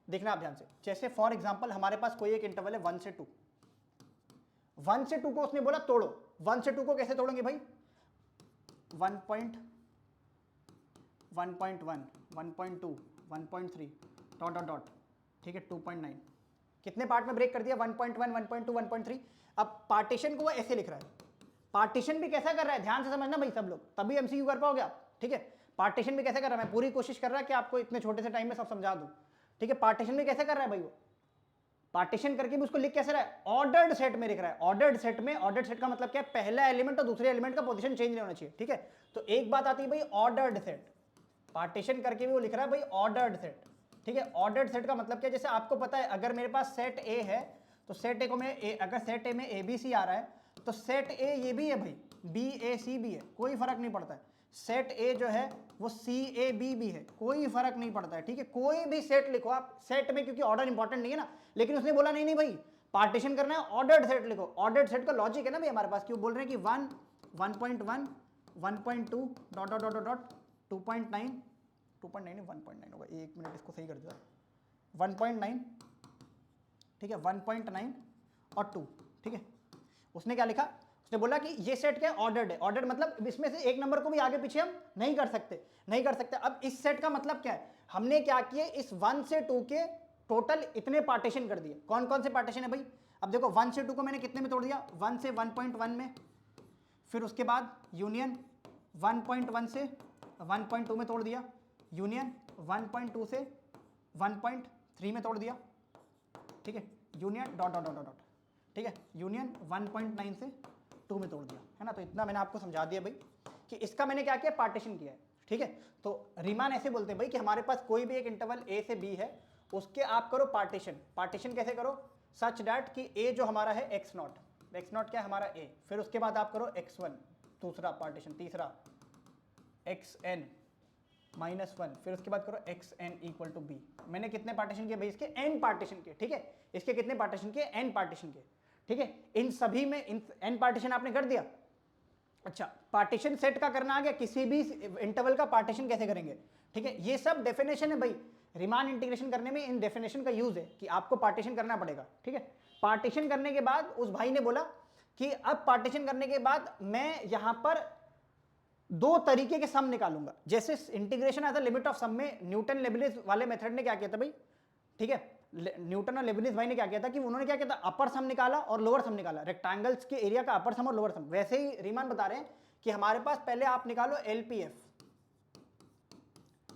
देखना आप ध्यान से, जैसे फॉर एग्जांपल हमारे पास कोई एक इंटरवल है 1 से 2, 1 से 2 को उसने बोला तोड़ो, 1 से 2 को कैसे तोड़ेंगे भाई, 1.1, 1.2, 1.3 डॉट डॉट डॉट, ठीक है, 2.9, कितने पार्ट में ब्रेक कर दिया, 1.1, 1.2, 1.3। अब पार्टीशन को वो ऐसे लिख रहा है, पार्टीशन भी कैसा कर रहा है, ध्यान से समझना भाई सब लोग, तभी एमसीक्यू कर पाओगे आप, ठीक है। पार्टीशन भी कैसे कर रहा है, मैं पूरी कोशिश कर रहा है कि आपको इतने छोटे से टाइम में सब समझा दूं, ठीक है। पार्टीशन भी कैसे कर रहा है भाई, वो पार्टीशन करके भी उसको लिख कैसे रहा है, ऑर्डर्ड सेट में लिख रहा है। ऑर्डर्ड सेट में, ऑर्डर्ड सेट का मतलब क्या है, पहला एलिमेंट और दूसरे एलिमेंट का पोजीशन चेंज नहीं होना चाहिए, ठीक है। तो एक बात आती है भाई ऑर्डर्ड सेट, पार्टीशन करके भी वो लिख रहा है भाई ऑर्डर्ड सेट, ठीक है। ऑर्डर्ड सेट का मतलब क्या, जैसे आपको पता है अगर मेरे पास सेट ए है तो सेट ए को मैं अगर सेट ए में ए बी सी आ रहा है तो सेट ए ये भी है भाई, बी ए सी भी है, कोई फर्क नहीं पड़ता है। सेट ए जो है वो सी ए बी भी है, कोई फर्क नहीं पड़ता है, ठीक है। कोई भी सेट लिखो आप सेट में, क्योंकि ऑर्डर इंपॉर्टेंट नहीं है ना। लेकिन उसने बोला नहीं नहीं भाई पार्टीशन करना है, ऑर्डर्ड सेट लिखो। ऑर्डर्ड सेट का लॉजिक है ना भाई हमारे पास, क्यों बोल रहे हैं कि 1, 1.1, 1.2 डॉट डॉट डॉट डॉट 2.9, 2.9 1.9 होगा, एक मिनट इसको सही कर दिया, 1.9, ठीक है, 1.9 और 2, ठीक है। उसने क्या लिखा, उसने बोला कि ये सेट क्या है, ऑर्डर्ड है। ऑर्डर्ड मतलब इसमें से एक नंबर को भी आगे पीछे हम नहीं कर सकते। अब इस सेट का मतलब क्या है, हमने क्या किए, इस 1 से 2 के टोटल इतने पार्टीशन कर दिए। कौन कौन से पार्टीशन है भाई, अब देखो 1 से 2 को मैंने कितने में तोड़ दिया, 1 से 1.1 में, फिर उसके बाद यूनियन 1.1 से 1.2 में तोड़ दिया, यूनियन 1.2 से 1.3 में तोड़ दिया, ठीक है, union dot dot dot dot, ठीक है, यूनियन 1.9 से 2 में तोड़ दिया, है ना। तो इतना मैंने आपको समझा दिया भाई कि इसका मैंने क्या किया, पार्टीशन किया है, ठीक है। तो रीमान ऐसे बोलते हैं भाई कि हमारे पास कोई भी एक इंटरवल ए से बी है, उसके आप करो पार्टीशन। पार्टीशन कैसे करो, सच डैट कि ए जो हमारा है x नॉट, x नॉट क्या है हमारा a, फिर उसके बाद आप करो x1 दूसरा पार्टीशन, तीसरा xn -1, फिर उसके बाद करो xn इक्वल टू b। मैंने कितने पार्टीशन किए भाई, इसके n पार्टीशन किए, ठीक है। इसके कितने पार्टीशन किए, n पार्टीशन किए, ठीक है। इन सभी में n पार्टीशन आपने कर दिया। अच्छा, पार्टीशन सेट का करना आ गया, किसी भी इंटरवल का पार्टीशन कैसे करेंगे, ठीक है। ये सब डेफिनेशन है भाई, रीमान इंटीग्रेशन करने में इन डेफिनेशन का यूज है कि आपको पार्टीशन करना पड़ेगा, ठीक है। पार्टीशन करने के बाद उस भाई ने बोला कि अब पार्टीशन करने के बाद मैं यहां पर 2 तरीके के सम निकालूंगा। जैसे integration as a limit of sum में न्यूटन लेबनिज वाले मेथड ने क्या किया था भाई, ठीक है, न्यूटन और लेबनिज भाई ने क्या किया था कि उन्होंने क्या किया था, अपर सम निकाला और लोअर सम निकाला, रेक्टेंगल्स के एरिया का अपर सम और लोअर सम। वैसे ही रीमान बता रहे हैं कि हमारे पास पहले आप निकालो एलपीएफ,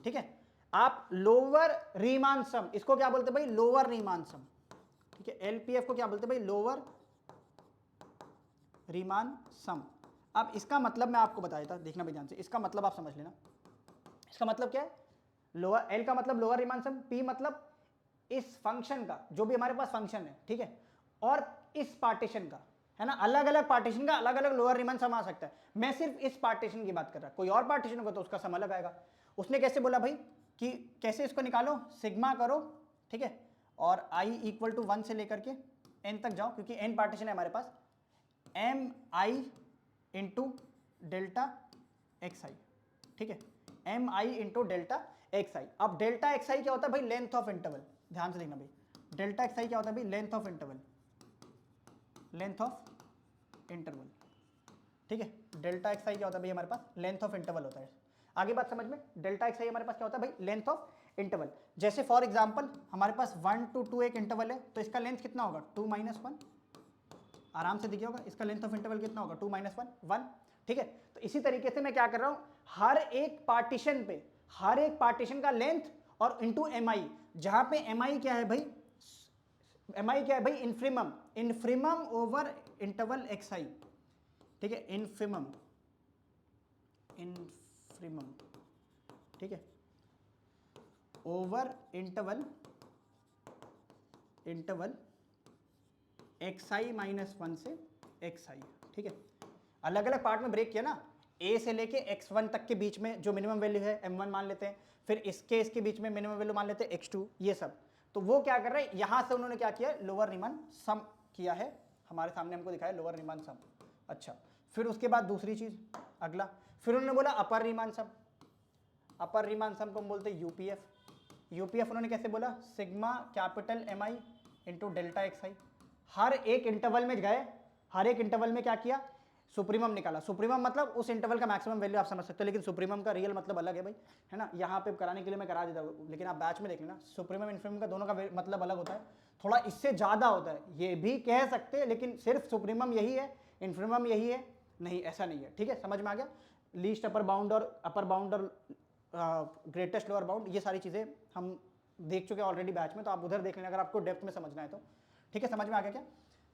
ठीक है, आप लोअर रीमान सम, इसको क्या बोलते भाई, लोअर रीमान सम, ठीक है। एलपीएफ को क्या बोलते भाई, लोअर रीमान सम। अब इसका मतलब मैं आपको बता देता हूं, देखना भाई ध्यान से, इसका मतलब आप समझ लेना। इसका मतलब क्या है, लोअर, एल का मतलब लोअर रीमान सम, पी मतलब इस फंक्शन का, जो भी हमारे पास फंक्शन है, ठीक है, और इस पार्टीशन का, है ना, अलग अलग पार्टीशन का अलग अलग लोअर रीमान सम आ सकता है। मैं सिर्फ इस पार्टीशन की बात कर रहा, कोई और पार्टीशन होगा तो उसका सम अलग आएगा। उसने कैसे बोला भाई कि कैसे इसको निकालो, सिग्मा करो, ठीक है, और i इक्वल टू 1 से लेकर के n तक जाओ, क्योंकि n पार्टीशन है हमारे पास, M I into delta x i, ठीक है, एम आई इंटू डेल्टा एक्स आई। अब डेल्टा एक्स आई क्या होता है भाई, लेंथ ऑफ इंटरवल। ध्यान से देखना भाई, डेल्टा एक्स आई क्या होता है भाई, length of interval, length of interval, ठीक है। डेल्टा एक्स आई क्या होता है भाई हमारे पास, लेंथ ऑफ इंटरवल होता है। आगे बात समझ में, डेल्टा एक्स आई हमारे पास क्या होता है भाई, लेंथ ऑफ इंटरवल। जैसे फॉर एग्जांपल हमारे पास 1 to 2 एक इंटरवल है, तो इसका लेंथ कितना होगा 2 - 1, आराम से दिखिए होगा इसका लेंथ ऑफ इंटरवल कितना होगा 2 - 1 1, ठीक है। तो इसी तरीके से मैं क्या कर रहा हूं, हर एक पार्टीशन पे हर एक पार्टीशन का लेंथ और इंटू एम आई, जहां पे एम आई क्या है भाई, एम आई क्या है भाई, infimum, infimum over interval x i, ठीक है, इन्फिमम, इन्फिमम, ठीक है, over interval, interval x i -1 से एक्स आई, ठीक है। अलग अलग पार्ट में ब्रेक किया ना, ए से लेके x1 तक के बीच में जो मिनिमम वैल्यू है m1 मान लेते हैं, फिर इसके बीच में मिनिमम वैल्यू मान लेते हैं x2, ये सब। तो वो क्या कर रहे हैं, यहां से उन्होंने क्या किया, लोअर रीमान सम किया है, हमारे सामने हमको दिखाया लोअर रीमान सम। अच्छा, फिर उसके बाद दूसरी चीज, अगला फिर उन्होंने बोला अपर रीमान सम। अपर रीमान सम को हम बोलते हैं यूपीएफ। यूपीएफ उन्होंने कैसे बोला, सिग्मा कैपिटल एम आई इंटू डेल्टा एक्स आई। हर एक इंटरवल में गए, हर एक इंटरवल में क्या किया, सुप्रीमम निकाला। सुप्रीमम मतलब उस इंटरवल का मैक्सिमम वैल्यू आप समझ सकते हो, लेकिन सुप्रीमम का रियल मतलब अलग है भाई, है ना। यहाँ पे कराने के लिए मैं करा देता हूँ, लेकिन आप बैच में देख लेना, सुप्रीमम इन्फिमम का दोनों का मतलब अलग होता है, थोड़ा इससे ज़्यादा होता है, ये भी कह सकते हैं, लेकिन सिर्फ सुप्रीमम यही है, इन्फिमम यही है, नहीं ऐसा नहीं है, ठीक है, समझ में आ गया। लीस्ट अपर बाउंड और अपर बाउंड और ग्रेटेस्ट लोअर बाउंड, ये सारी चीज़ें हम देख चुके हैं ऑलरेडी बैच में, तो आप उधर देख लेना अगर आपको डेप्थ में समझना है तो, ठीक है, समझ में आ गया क्या।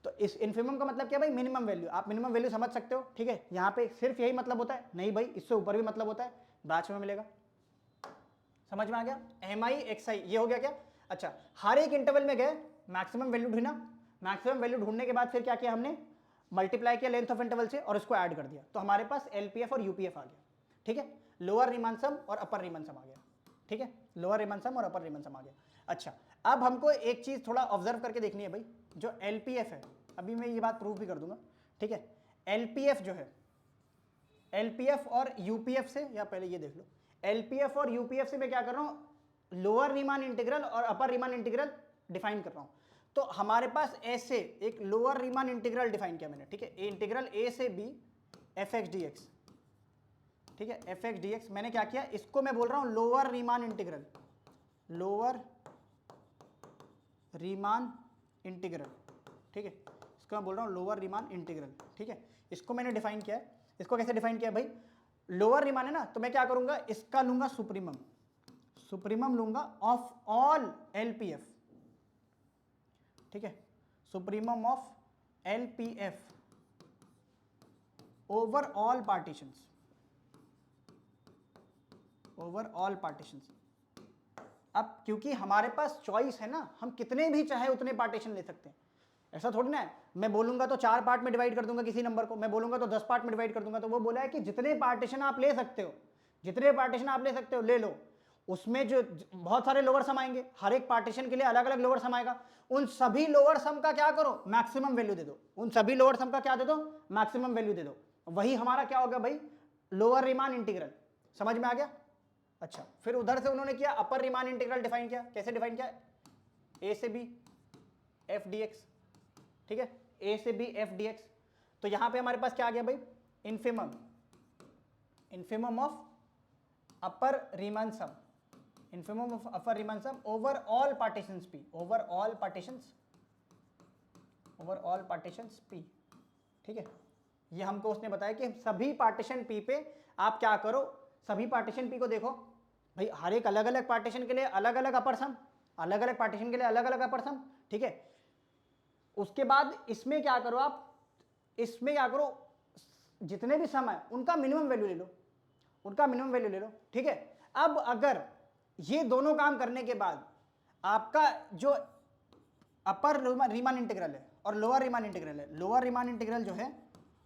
तो इस इन्फिमम का मतलब क्या भाई, मिनिमम वैल्यू, आप मिनिमम वैल्यू समझ सकते हो, ठीक है। यहाँ पे सिर्फ यही मतलब होता है, नहीं भाई इससे ऊपर भी मतलब होता है, बैच में मिलेगा, समझ में आ गया। एम आई एक्स आई ये हो गया क्या। अच्छा, हर एक इंटरवल में गए, मैक्सिमम वैल्यू ढूंढना, मैक्सिमम वैल्यू ढूंढने के बाद फिर क्या किया हमने, मल्टीप्लाई किया लेंथ ऑफ इंटरवल से और इसको ऐड कर दिया, तो हमारे पास एलपीएफ और यूपीएफ आ गया, ठीक है। लोअर रीमान सम और अपर रीमान सम आ गया, ठीक है, लोअर रीमान सम और अपर रीमान सम आ गया। अच्छा, अब हमको एक चीज थोड़ा ऑब्जर्व करके देखनी है भाई, जो एलपीएफ है, अभी मैं ये बात प्रूव भी कर दूंगा, ठीक है। एलपीएफ जो है, एलपीएफ और यूपीएफ से, या पहले ये देख लो, एलपीएफ और यूपीएफ से मैं क्या कर रहा हूं, लोअर रीमान इंटीग्रल और अपर रीमान इंटीग्रल डिफाइन कर रहा हूं। तो हमारे पास ऐसे एक लोअर रीमान इंटीग्रल डिफाइन किया मैंने, ठीक है, इंटीग्रल ए से b f x d x, ठीक है, एफ एक्स डी एक्स मैंने क्या किया, इसको मैं बोल रहा हूं lower Riemann integral, lower Riemann integral, ठीक है, इसको मैं बोल रहा हूं लोअर रीमान इंटीग्रल, ठीक है। इसको मैंने डिफाइन किया है, इसको कैसे डिफाइन किया भाई, लोअर रीमान है ना, तो मैं क्या करूंगा, इसका लूंगा सुप्रीमम, सुप्रीमम लूंगा ऑफ ऑल एलपीएफ, ठीक है, supremum of LPF over all partitions, over all partitions. अब क्योंकि हमारे पास चॉइस है ना, हम कितने भी चाहे उतने पार्टीशन ले सकते हैं, ऐसा थोड़ी ना है, मैं बोलूंगा तो 4 पार्ट में डिवाइड कर दूंगा किसी नंबर को, मैं बोलूंगा तो 10 पार्ट में डिवाइड कर दूंगा। तो वो बोला है कि जितने पार्टीशन आप ले सकते हो, जितने पार्टीशन आप ले सकते हो ले लो, उसमें जो बहुत सारे लोअर सम आएंगे, हर एक पार्टीशन के लिए अलग अलग लोअर सम आएगा, उन सभी लोअर सम का क्या करो, मैक्सिमम वैल्यू दे दो, उन सभी लोअर सम का क्या दे दो, मैक्सिमम वैल्यू दे दो, वही हमारा क्या होगा भाई, लोअर रीमान इंटीग्रल। समझ में आ गया। अच्छा, फिर उधर से उन्होंने किया अपर रीमान इंटीग्रल डिफाइन किया, कैसे डिफाइन किया, ए से बी एफ डी एक्स, ठीक है, ए से बी एफ डी एक्स। तो यहां पे हमारे पास क्या आ गया भाई, infimum, infimum of upper Riemann sum, infimum of upper Riemann sum over all partitions p, over all partitions, over all partitions p, ठीक है। ये हमको उसने बताया कि सभी पार्टीशन पी पे आप क्या करो, सभी पार्टीशन पी को देखो भाई, हर एक अलग अलग पार्टीशन के लिए अलग अलग अपर सम, अलग अलग पार्टीशन के लिए अलग अलग अपर सम, ठीक है। उसके बाद इसमें क्या करो आप, इसमें क्या करो, जितने भी सम है उनका मिनिमम वैल्यू ले लो, उनका मिनिमम वैल्यू ले लो, ठीक है। अब अगर ये दोनों काम करने के बाद आपका जो अपर रीमान इंटीग्रल है और लोअर रीमान इंटीग्रल है, लोअर रीमान इंटीग्रल जो है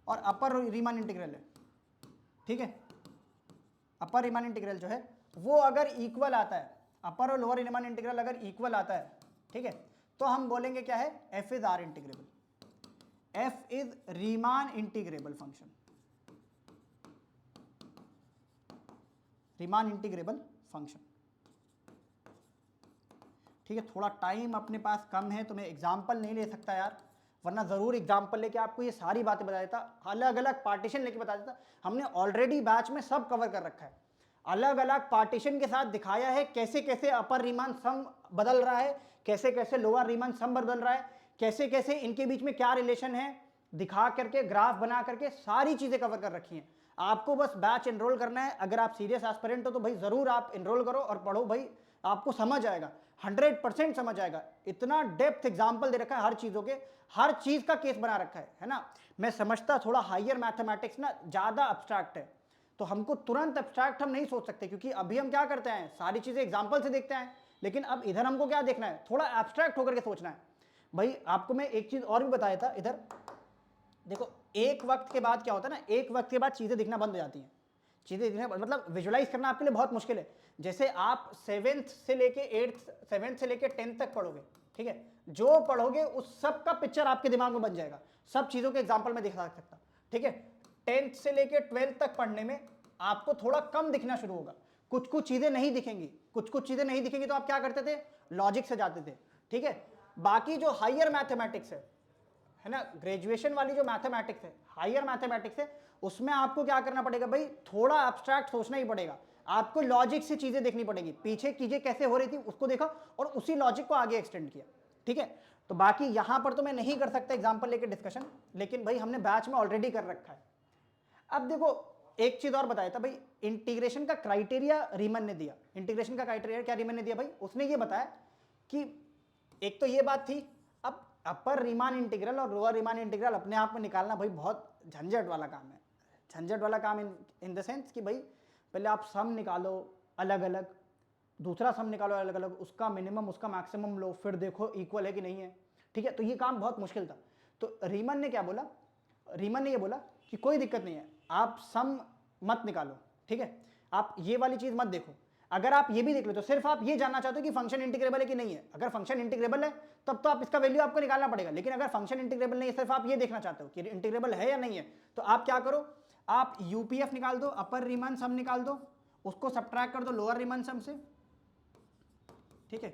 और अपर रीमान इंटीग्रल है, ठीक है, अपर रीमान इंटीग्रल जो है वो अगर इक्वल आता है, अपर और लोअर रीमान इंटीग्रल अगर इक्वल आता है, ठीक है, तो हम बोलेंगे क्या है, F is R integrable, F is Riemann integrable function, Riemann integrable function, ठीक है। थोड़ा टाइम अपने पास कम है तो मैं एग्जाम्पल नहीं ले सकता यार, वरना जरूर एग्जाम्पल लेके आपको ये सारी बातें बता देता, अलग अलग पार्टीशन लेके बता देता, हमने ऑलरेडी बैच में सब कवर कर रखा है। अलग अलग पार्टीशन के साथ दिखाया है कैसे कैसे अपर रीमान सम बदल रहा है, कैसे कैसे लोअर रीमान सम बदल रहा है, कैसे कैसे इनके बीच में क्या रिलेशन है, दिखा करके ग्राफ बना करके सारी चीजें कवर कर रखी हैं। आपको बस बैच एनरोल करना है। अगर आप सीरियस एस्पिरेंट हो तो भाई जरूर आप एनरोल करो और पढ़ो भाई, आपको समझ आएगा, 100% समझ आएगा। इतना डेप्थ एग्जाम्पल दे रखा है हर चीजों के, हर चीज का केस बना रखा है ना। मैं समझता थोड़ा हायर मैथमेटिक्स ना ज्यादा अब्स्ट्रैक्ट है, तो हमको तुरंत अब्स्ट्रैक्ट हम नहीं सोच सकते, क्योंकि अभी हम क्या करते हैं सारी चीजें एग्जाम्पल से देखते हैं। लेकिन अब इधर हमको क्या देखना है, थोड़ा एब्स्ट्रैक्ट होकर के सोचना है। भाई आपको मैं एक चीज और भी बताया था, इधर देखो एक वक्त के बाद क्या होता है ना, एक वक्त के बाद चीजें दिखना बंद हो जाती हैं। चीजें दिखना मतलब विजुलाइज करना आपके लिए बहुत मुश्किल है। जैसे आप 7th से लेके 8th 7th से लेके 10th तक पढ़ोगे, ठीक है, जो पढ़ोगे उस सब का पिक्चर आपके दिमाग में बन जाएगा, सब चीजों के एग्जाम्पल में दिखा सकता, ठीक है। 10th से लेके 12th तक पढ़ने में आपको थोड़ा कम दिखना शुरू होगा, कुछ कुछ चीजें नहीं दिखेंगी, कुछ कुछ चीजें नहीं दिखेंगी, तो आप क्या करते थे, लॉजिक से जाते थे, ठीक है। बाकी जो हायर मैथमेटिक्स है ना, ग्रेजुएशन वाली जो मैथमेटिक्स है, हायर मैथमेटिक्स है, उसमें आपको क्या करना पड़ेगा भाई, थोड़ा एब्स्ट्रैक्ट सोचना ही पड़ेगा। आपको लॉजिक से चीजें देखनी पड़ेगी, पीछे चीजें कैसे हो रही थी उसको देखा और उसी लॉजिक को आगे एक्सटेंड किया, ठीक है। तो बाकी यहां पर तो मैं नहीं कर सकता एग्जाम्पल लेके डिस्कशन, लेकिन भाई हमने बैच में ऑलरेडी कर रखा है। अब देखो एक चीज और बताया था भाई, इंटीग्रेशन का क्राइटेरिया रीमन ने दिया। इंटीग्रेशन का क्राइटेरिया क्या रीमन ने दिया भाई, उसने ये बताया कि एक तो ये बात थी, अब अपर रीमान इंटीग्रल और लोअर रीमान इंटीग्रल अपने आप में निकालना भाई बहुत झंझट वाला काम है। झंझट वाला काम इन द सेंस कि भाई पहले आप सम निकालो अलग अलग, दूसरा सम निकालो अलग अलग, उसका मिनिमम उसका मैक्सिमम लो, फिर देखो इक्वल है कि नहीं है, ठीक है। तो ये काम बहुत मुश्किल था। तो रीमन ने क्या बोला, रीमन ने ये बोला कि कोई दिक्कत नहीं है, आप सम मत निकालो, ठीक है, आप ये वाली चीज मत देखो। अगर आप ये भी देख लो तो सिर्फ आप ये जानना चाहते हो कि फंक्शन इंटीग्रेबल है कि नहीं है। अगर फंक्शन इंटीग्रेबल है तब तो आप इसका वैल्यू आपको निकालना पड़ेगा, लेकिन अगर फंक्शन इंटीग्रेबल नहीं है, सिर्फ आप ये देखना चाहते हो कि इंटीग्रेबल है या नहीं है, तो आप क्या करो, आप यूपीएफ निकाल दो, अपर रीमान सम निकाल दो, उसको सब्ट्रैक्ट कर दो लोअर रीमान सम से, ठीक है,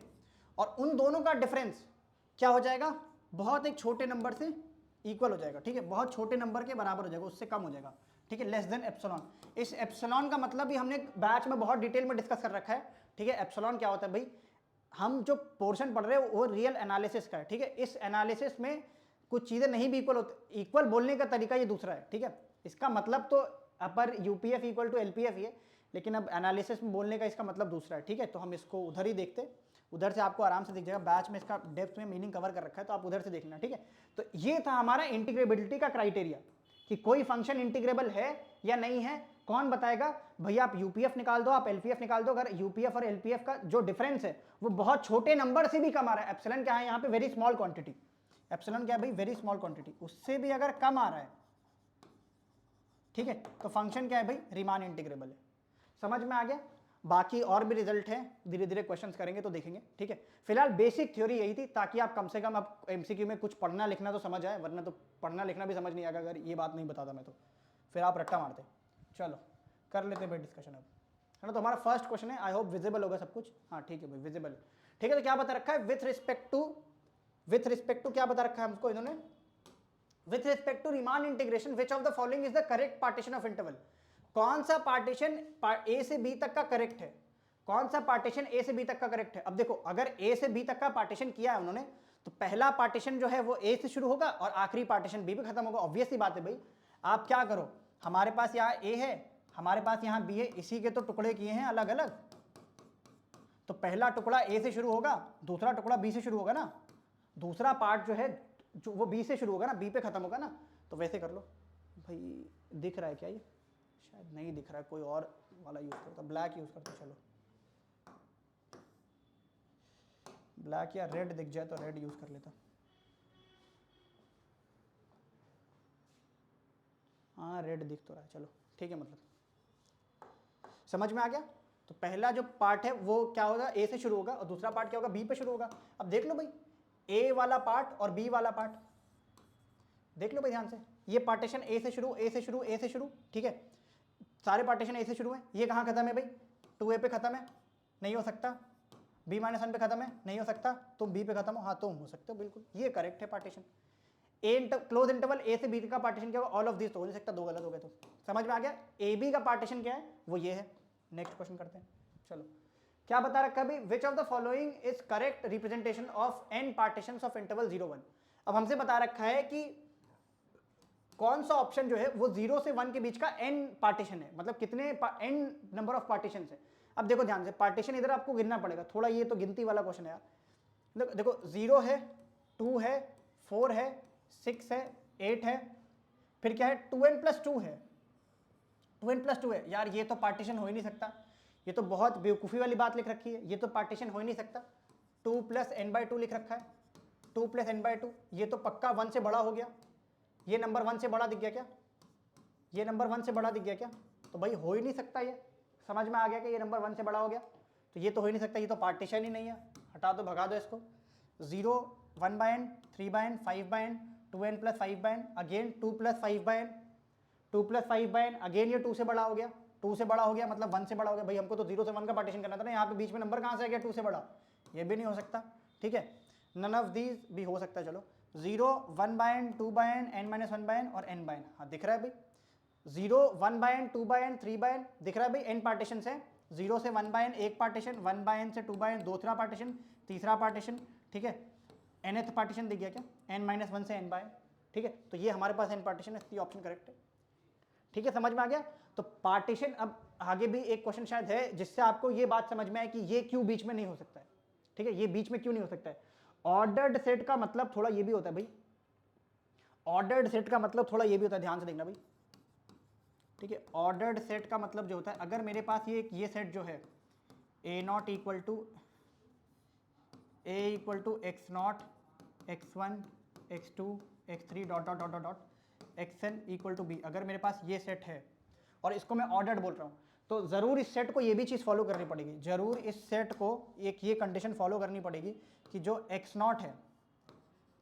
और उन दोनों का डिफरेंस क्या हो जाएगा, बहुत एक छोटे नंबर से इक्वल हो जाएगा, ठीक है, बहुत छोटे नंबर के बराबर हो जाएगा, उससे कम हो जाएगा, ठीक है, लेस देन एप्सिलॉन। इस एप्सिलॉन का मतलब भी हमने बैच में बहुत डिटेल में डिस्कस कर रखा है, ठीक है। एप्सिलॉन क्या होता है भाई, हम जो पोर्शन पढ़ रहे हैं वो रियल एनालिसिस का है, ठीक है। इस एनालिसिस में कुछ चीजें नहीं भी इक्वल होती, इक्वल बोलने का तरीका ये दूसरा है, ठीक है। इसका मतलब तो अपर यूपीएफ इक्वल टू एलपीएफ ही है, लेकिन अब एनालिसिस में बोलने का इसका मतलब दूसरा है, ठीक है। तो हम इसको उधर ही देखते, उधर से आपको आराम से दिख जाएगा, बैच में इसका डेप्थ में मीनिंग कवर कर रखा है, तो आप उधर से देखना, ठीक है। तो ये था हमारा इंटीग्रेबिलिटी का क्राइटेरिया कि कोई फंक्शन इंटीग्रेबल है या नहीं है। कौन बताएगा भैया, आप यूपीएफ निकाल दो, आप एलपीएफ निकाल दो, अगर यूपीएफ और एलपीएफ का जो डिफरेंस है वो बहुत छोटे नंबर से भी कम आ रहा है, एप्सिलॉन क्या है यहाँ पे, वेरी स्मॉल क्वांटिटी, एप्सिलॉन क्या है भाई, वेरी स्मॉल क्वांटिटी, उससे भी अगर कम आ रहा है, ठीक है, तो फंक्शन क्या है भाई, रीमान इंटीग्रेबल है। समझ में आ गया। बाकी और भी रिजल्ट है, धीरे धीरे क्वेश्चंस करेंगे तो देखेंगे, ठीक है। फिलहाल बेसिक थ्योरी यही थी, ताकि आप कम से कम अब एमसीक्यू में कुछ पढ़ना लिखना तो समझ आए, वरना तो पढ़ना लिखना भी समझ नहीं आएगा अगर ये बात नहीं बताता मैं, तो फिर आप रट्टा मारते। चलो कर लेते भाई डिस्कशन अब, है ना। तो हमारा फर्स्ट क्वेश्चन है, आई होप विजिबल होगा सब कुछ, हाँ ठीक है भाई विजिबल है, ठीक है। तो क्या बता रखा है, विथ रिस्पेक्ट टू क्या बता रखा है हमको इन्होंने, with respect to Riemann integration which of the following is the correct partition of interval. कौन सा पार्टीशन ए से बी तक का करेक्ट है, कौन सा पार्टीशन ए से बी तक का करेक्ट है। अब देखो अगर ए से बी तक का पार्टीशन किया है उन्होंने, तो पहला पार्टीशन जो है वो ए से शुरू होगा और आखिरी पार्टीशन बी पे खत्म होगा। ऑब्वियस ही बात है भाई। आप क्या करो, हमारे पास यहाँ ए है, हमारे पास यहाँ बी है, इसी के तो टुकड़े किए हैं अलग अलग, तो पहला टुकड़ा ए से शुरू होगा, दूसरा टुकड़ा बी से शुरू होगा ना, दूसरा पार्ट जो है जो वो बी से शुरू होगा ना, बी पे खत्म होगा ना। तो वैसे कर लो भाई, दिख रहा है क्या, ये शायद नहीं दिख रहा है, कोई और वाला यूज करता, ब्लैक यूज करता, चलो ब्लैक या रेड दिख जाए तो रेड यूज कर लेता। हाँ रेड दिख तो रहा है, चलो ठीक है, मतलब समझ में आ गया। तो पहला जो पार्ट है वो क्या होगा, ए से शुरू होगा, और दूसरा पार्ट क्या होगा, बी पे शुरू होगा। अब देख लो भाई, ए वाला पार्ट और बी वाला पार्ट देख लो भाई ध्यान से, ये पार्टीशन ए से शुरू, ए से शुरू, ए से शुरू, ठीक है, सारे पार्टीशन ए से शुरू है। ये कहाँ खत्म है भाई, 2a पे खत्म है, नहीं हो सकता। b-1 पे खत्म है, नहीं हो सकता। तुम b पे खत्म हो, हाँ तुम हो सकते हो, बिल्कुल ये करेक्ट है पार्टीशन। क्लोज इंटरवल ए से बी का पार्टीशन क्या होगा, ऑल ऑफ दिस, तो हो नहीं सकता, दो गलत हो गए। तो समझ में आ गया। ए बी का पार्टीशन क्या है, वो ये है, नेक्स्ट क्वेश्चन करते हैं। चलो क्या बता रखा है भाई, विच of the following is correct representation of n partitions of interval 0 1। अब हमसे बता रखा है कि कौन सा ऑप्शन जो है वो 0 से 1 के बीच का n पार्टीशन है, मतलब कितने n नंबर ऑफ पार्टीशन है। अब देखो ध्यान से, पार्टीशन इधर आपको गिनना पड़ेगा थोड़ा, ये तो गिनती वाला क्वेश्चन है यार। देखो 0 है, 2 है, 4 है, 6 है, 8 है, फिर क्या है 2n + 2 है, 2n + 2 है। यार ये तो पार्टीशन हो ही नहीं सकता, ये तो बहुत बेवकूफ़ी वाली बात लिख रखी है, ये तो पार्टीशन हो ही नहीं सकता। 2 + n/2 लिख रखा है, 2 + n/2, ये तो पक्का 1 से बड़ा हो गया। ये नंबर 1 से बड़ा दिख गया क्या, ये नंबर 1 से बड़ा दिख गया क्या, तो भाई हो ही नहीं सकता। ये समझ में आ गया कि ये नंबर 1 से बड़ा हो गया, तो ये तो हो ही नहीं सकता, ये तो पार्टीशन ही नहीं है, हटा दो, भगा दो इसको। 0 1/n, 3/n, 5/n, 2n + 5/n, again 2 + 5/n, 2 + 5/n, again ये 2 से बड़ा हो गया, 2 से बड़ा हो गया मतलब 1 से बड़ा हो गया। भाई हमको तो 0 से 1 का पार्टीशन करना था ना, यहाँ पे बीच में नंबर कहाँ से आ गया 2 से बड़ा, ये भी नहीं हो सकता। ठीक है, नन ऑफ दीज भी हो सकता है। चलो 0 1/n, 2/n, n - 1/n और n/n, हाँ दिख रहा है भाई। 0 1/n, 2/n, 3/n दिख रहा है भाई, n पार्टीशन है। 0 से 1/n एक पार्टीशन, 1/n से 2/n दूसरा पार्टीशन, तीसरा पार्टीशन, ठीक है। nth पार्टीशन दिख गया क्या, n - 1 से n/n, ठीक है। तो ये हमारे पास n पार्टीशन है, इसलिए ऑप्शन करेक्ट है। ठीक है, समझ में आ गया। तो पार्टीशन, अब आगे भी एक क्वेश्चन शायद है जिससे आपको ये बात समझ में आए कि ये क्यों बीच में नहीं हो सकता है। ठीक है, ये बीच में क्यों नहीं हो सकता है। ऑर्डर्ड सेट का मतलब थोड़ा ये भी होता है भाई, ऑर्डर्ड सेट का मतलब थोड़ा ये भी होता है, ध्यान से देखना भाई। ठीक है, ऑर्डर्ड सेट का मतलब जो होता है, अगर मेरे पास ये सेट जो है a0 = a = x0, x1, x2, x3 ... xn = b, अगर मेरे पास ये सेट है और इसको मैं ऑर्डर्ड बोल रहा हूँ, तो ज़रूर इस सेट को ये भी चीज़ फॉलो करनी पड़ेगी, ज़रूर इस सेट को एक ये कंडीशन फॉलो करनी पड़ेगी कि जो x0 है,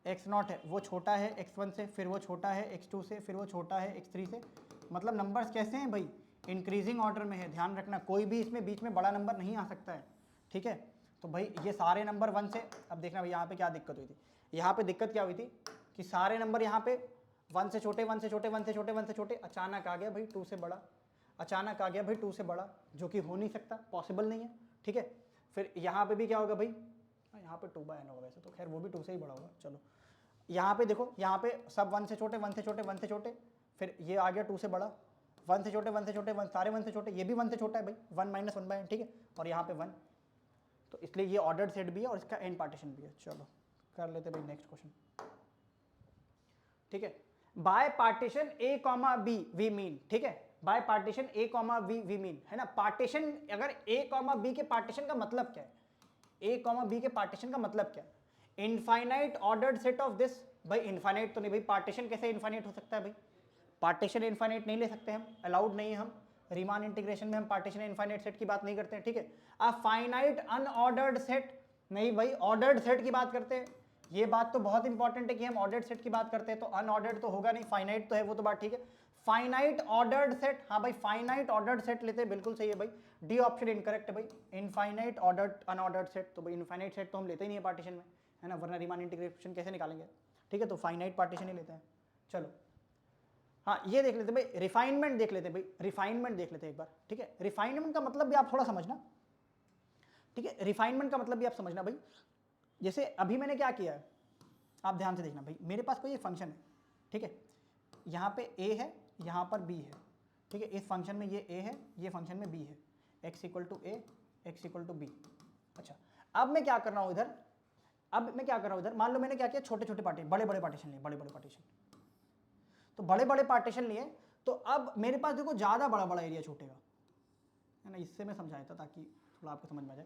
x0 है वो छोटा है x1 से, फिर वो छोटा है x2 से, फिर वो छोटा है x3 से। मतलब नंबर्स कैसे हैं भाई, इंक्रीजिंग ऑर्डर में है, ध्यान रखना, कोई भी इसमें बीच में बड़ा नंबर नहीं आ सकता है। ठीक है, तो भाई ये सारे नंबर 1 से, अब देखना भाई यहाँ पे क्या दिक्कत हुई थी, यहाँ पे दिक्कत क्या हुई थी कि सारे नंबर यहाँ पे 1 से छोटे, 1 से छोटे, 1 से छोटे, 1 से छोटे, अचानक आ गया भाई 2 से बड़ा, अचानक आ गया भाई 2 से बड़ा, जो कि हो नहीं सकता, पॉसिबल नहीं है। ठीक है, फिर यहाँ पे भी क्या होगा भाई, यहाँ पे 2/n होगा वैसे तो, खैर वो भी 2 से ही बड़ा होगा। चलो यहाँ पे देखो, यहाँ पे सब 1 से छोटे, 1 से छोटे, 1 से छोटे, फिर ये आ गया 2 से बड़ा, 1 से छोटे, 1 से छोटे, 1 सारे 1 से छोटे, ये भी 1 से छोटा है भाई, 1 - 1/n, ठीक है, और यहाँ पे 1, तो इसलिए ये ऑर्डर्ड सेट भी है और इसका n पार्टीशन भी है। चलो कर लेते भाई नेक्स्ट क्वेश्चन। ठीक है, by partition a, b we mean, ठीक है, by partition a, b we mean, है ना। पार्टीशन, अगर a, b के पार्टीशन का मतलब क्या है, a, b के पार्टीशन का मतलब क्या है, infinite ordered set of this. भाई इनफाइनाइट तो नहीं भाई, पार्टीशन कैसे इनफाइनाइट हो सकता है भाई, पार्टीशन इनफाइनाइट नहीं ले सकते हम, अलाउड नहीं है, हम रीमान इंटीग्रेशन में हम पार्टीशन इनफाइनाइट सेट की बात नहीं करते हैं। ठीक है, अ फाइनाइट अनऑर्डर्ड सेट, नहीं भाई ऑर्डर्ड सेट की बात करते हैं। ये बात तो बहुत इंपॉर्टेंट है कि हम ऑर्डर्ड सेट की बात करते हैं, तो अनऑर्डर्ड तो होगा नहीं, फाइनाइट तो है, वो तो बात ठीक है। फाइनाइट ऑर्डर्ड सेट, हाँ भाई फाइनाइट ऑर्डर्ड सेट लेते हैं, बिल्कुल सही है भाई, डी ऑप्शन इनकरेक्ट है भाई, इनफाइनाइट ऑर्डर्ड अनऑर्डर्ड सेट, तो भाई इनफाइनाइट सेट तो हम लेते ही नहीं है पार्टीशन में, है ना, वरना रीमान इंटीग्रेशन कैसे निकालेंगे। ठीक है, तो फाइनाइट पार्टीशन ही लेते हैं। चलो हाँ ये देख लेते हैं भाई, रिफाइनमेंट देख लेते हैं भाई, रिफाइनमेंट देख लेते हैं एक बार। ठीक है, रिफाइनमेंट का मतलब भी आप थोड़ा समझना, ठीक है, रिफाइनमेंट का मतलब भी आप समझना भाई। जैसे अभी मैंने क्या किया है, आप ध्यान से देखना भाई, मेरे पास कोई एक फंक्शन है, ठीक है, यहाँ पे a है, यहाँ पर b है, ठीक है, इस फंक्शन में ये a है, ये फंक्शन में b है, x = a, x = b। अच्छा, अब मैं क्या कर रहा हूँ इधर, अब मैं क्या कर रहा हूँ इधर, मान लो मैंने क्या किया, छोटे छोटे पार्टीशन, बड़े बड़े पार्टीशन लिए, बड़े बड़े पार्टीशन, तो बड़े बड़े पार्टीशन लिए, तो अब मेरे पास देखो ज़्यादा बड़ा बड़ा एरिया छूटेगा, है ना, इससे मैं समझाया था ताकि थोड़ा आपको समझ में आ जाए।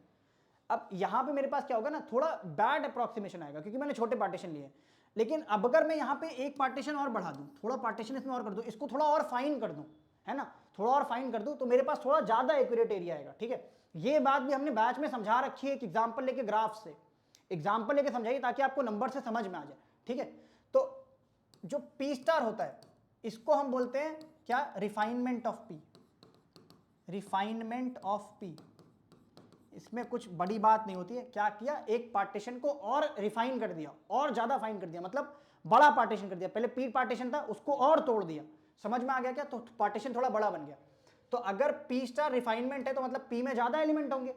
अब यहाँ पे मेरे पास क्या होगा ना, थोड़ा बैड अप्रॉक्सीमेशन आएगा क्योंकि मैंने छोटे पार्टीशन लिए, लेकिन अब अगर मैं यहाँ पे एक पार्टीशन और बढ़ा दूँ, थोड़ा पार्टीशन इसमें और कर दूँ, इसको थोड़ा और फाइन कर दूँ, है ना, थोड़ा और फाइन कर दूँ, तो मेरे पास थोड़ा ज़्यादा एक्यूरेट एरिया आएगा। ठीक है, ये बात भी हमने बैच में समझा रखी है, एक एग्जाम्पल लेके, ग्राफ से एग्जाम्पल लेके समझाइए ताकि आपको नंबर से समझ में आ जाए। ठीक है, तो जो P* होता है इसको हम बोलते हैं क्या, refinement of P, refinement of P। इसमें कुछ बड़ी बात नहीं होती है, क्या किया, एक पार्टीशन को और रिफाइन कर दिया, और ज्यादा फाइन कर दिया, मतलब बड़ा पार्टीशन कर दिया, पहले P पार्टीशन था उसको और तोड़ दिया, समझ में आ गया क्या, तो पार्टीशन थोड़ा बड़ा बन गया। तो अगर पी स्टार रिफाइनमेंट है तो मतलब पी में ज्यादा एलिमेंट होंगे,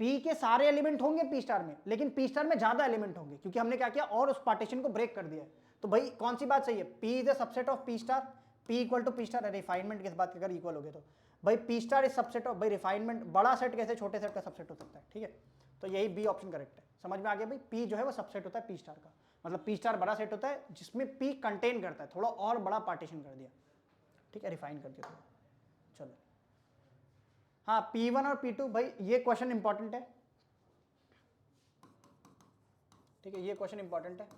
पी के सारे एलिमेंट होंगे पी स्टार में, लेकिन पी स्टार में ज्यादा एलिमेंट होंगे क्योंकि हमने क्या किया और उस पार्टीशन को ब्रेक कर दिया है। तो भाई कौन सी बात सही है, p is a subset of p star, p equal to p star, refinement किस बात के अगर इक्वल हो गए तो भाई p star is subset of, भाई रिफाइनमेंट बड़ा सेट कैसे छोटे सेट का सबसेट हो सकता है, ठीक है। तो यही बी ऑप्शन करेक्ट है, समझ में आ गया भाई। पी जो है वो सबसेट होता है पी स्टार का, मतलब पी स्टार बड़ा सेट होता है जिसमें पी कंटेन करता है, थोड़ा और बड़ा पार्टीशन कर दिया, ठीक है, रिफाइन कर दिया थोड़ा। चलो हाँ P1 और P2 भाई ये क्वेश्चन इंपॉर्टेंट है, ठीक है, ये क्वेश्चन इंपॉर्टेंट है,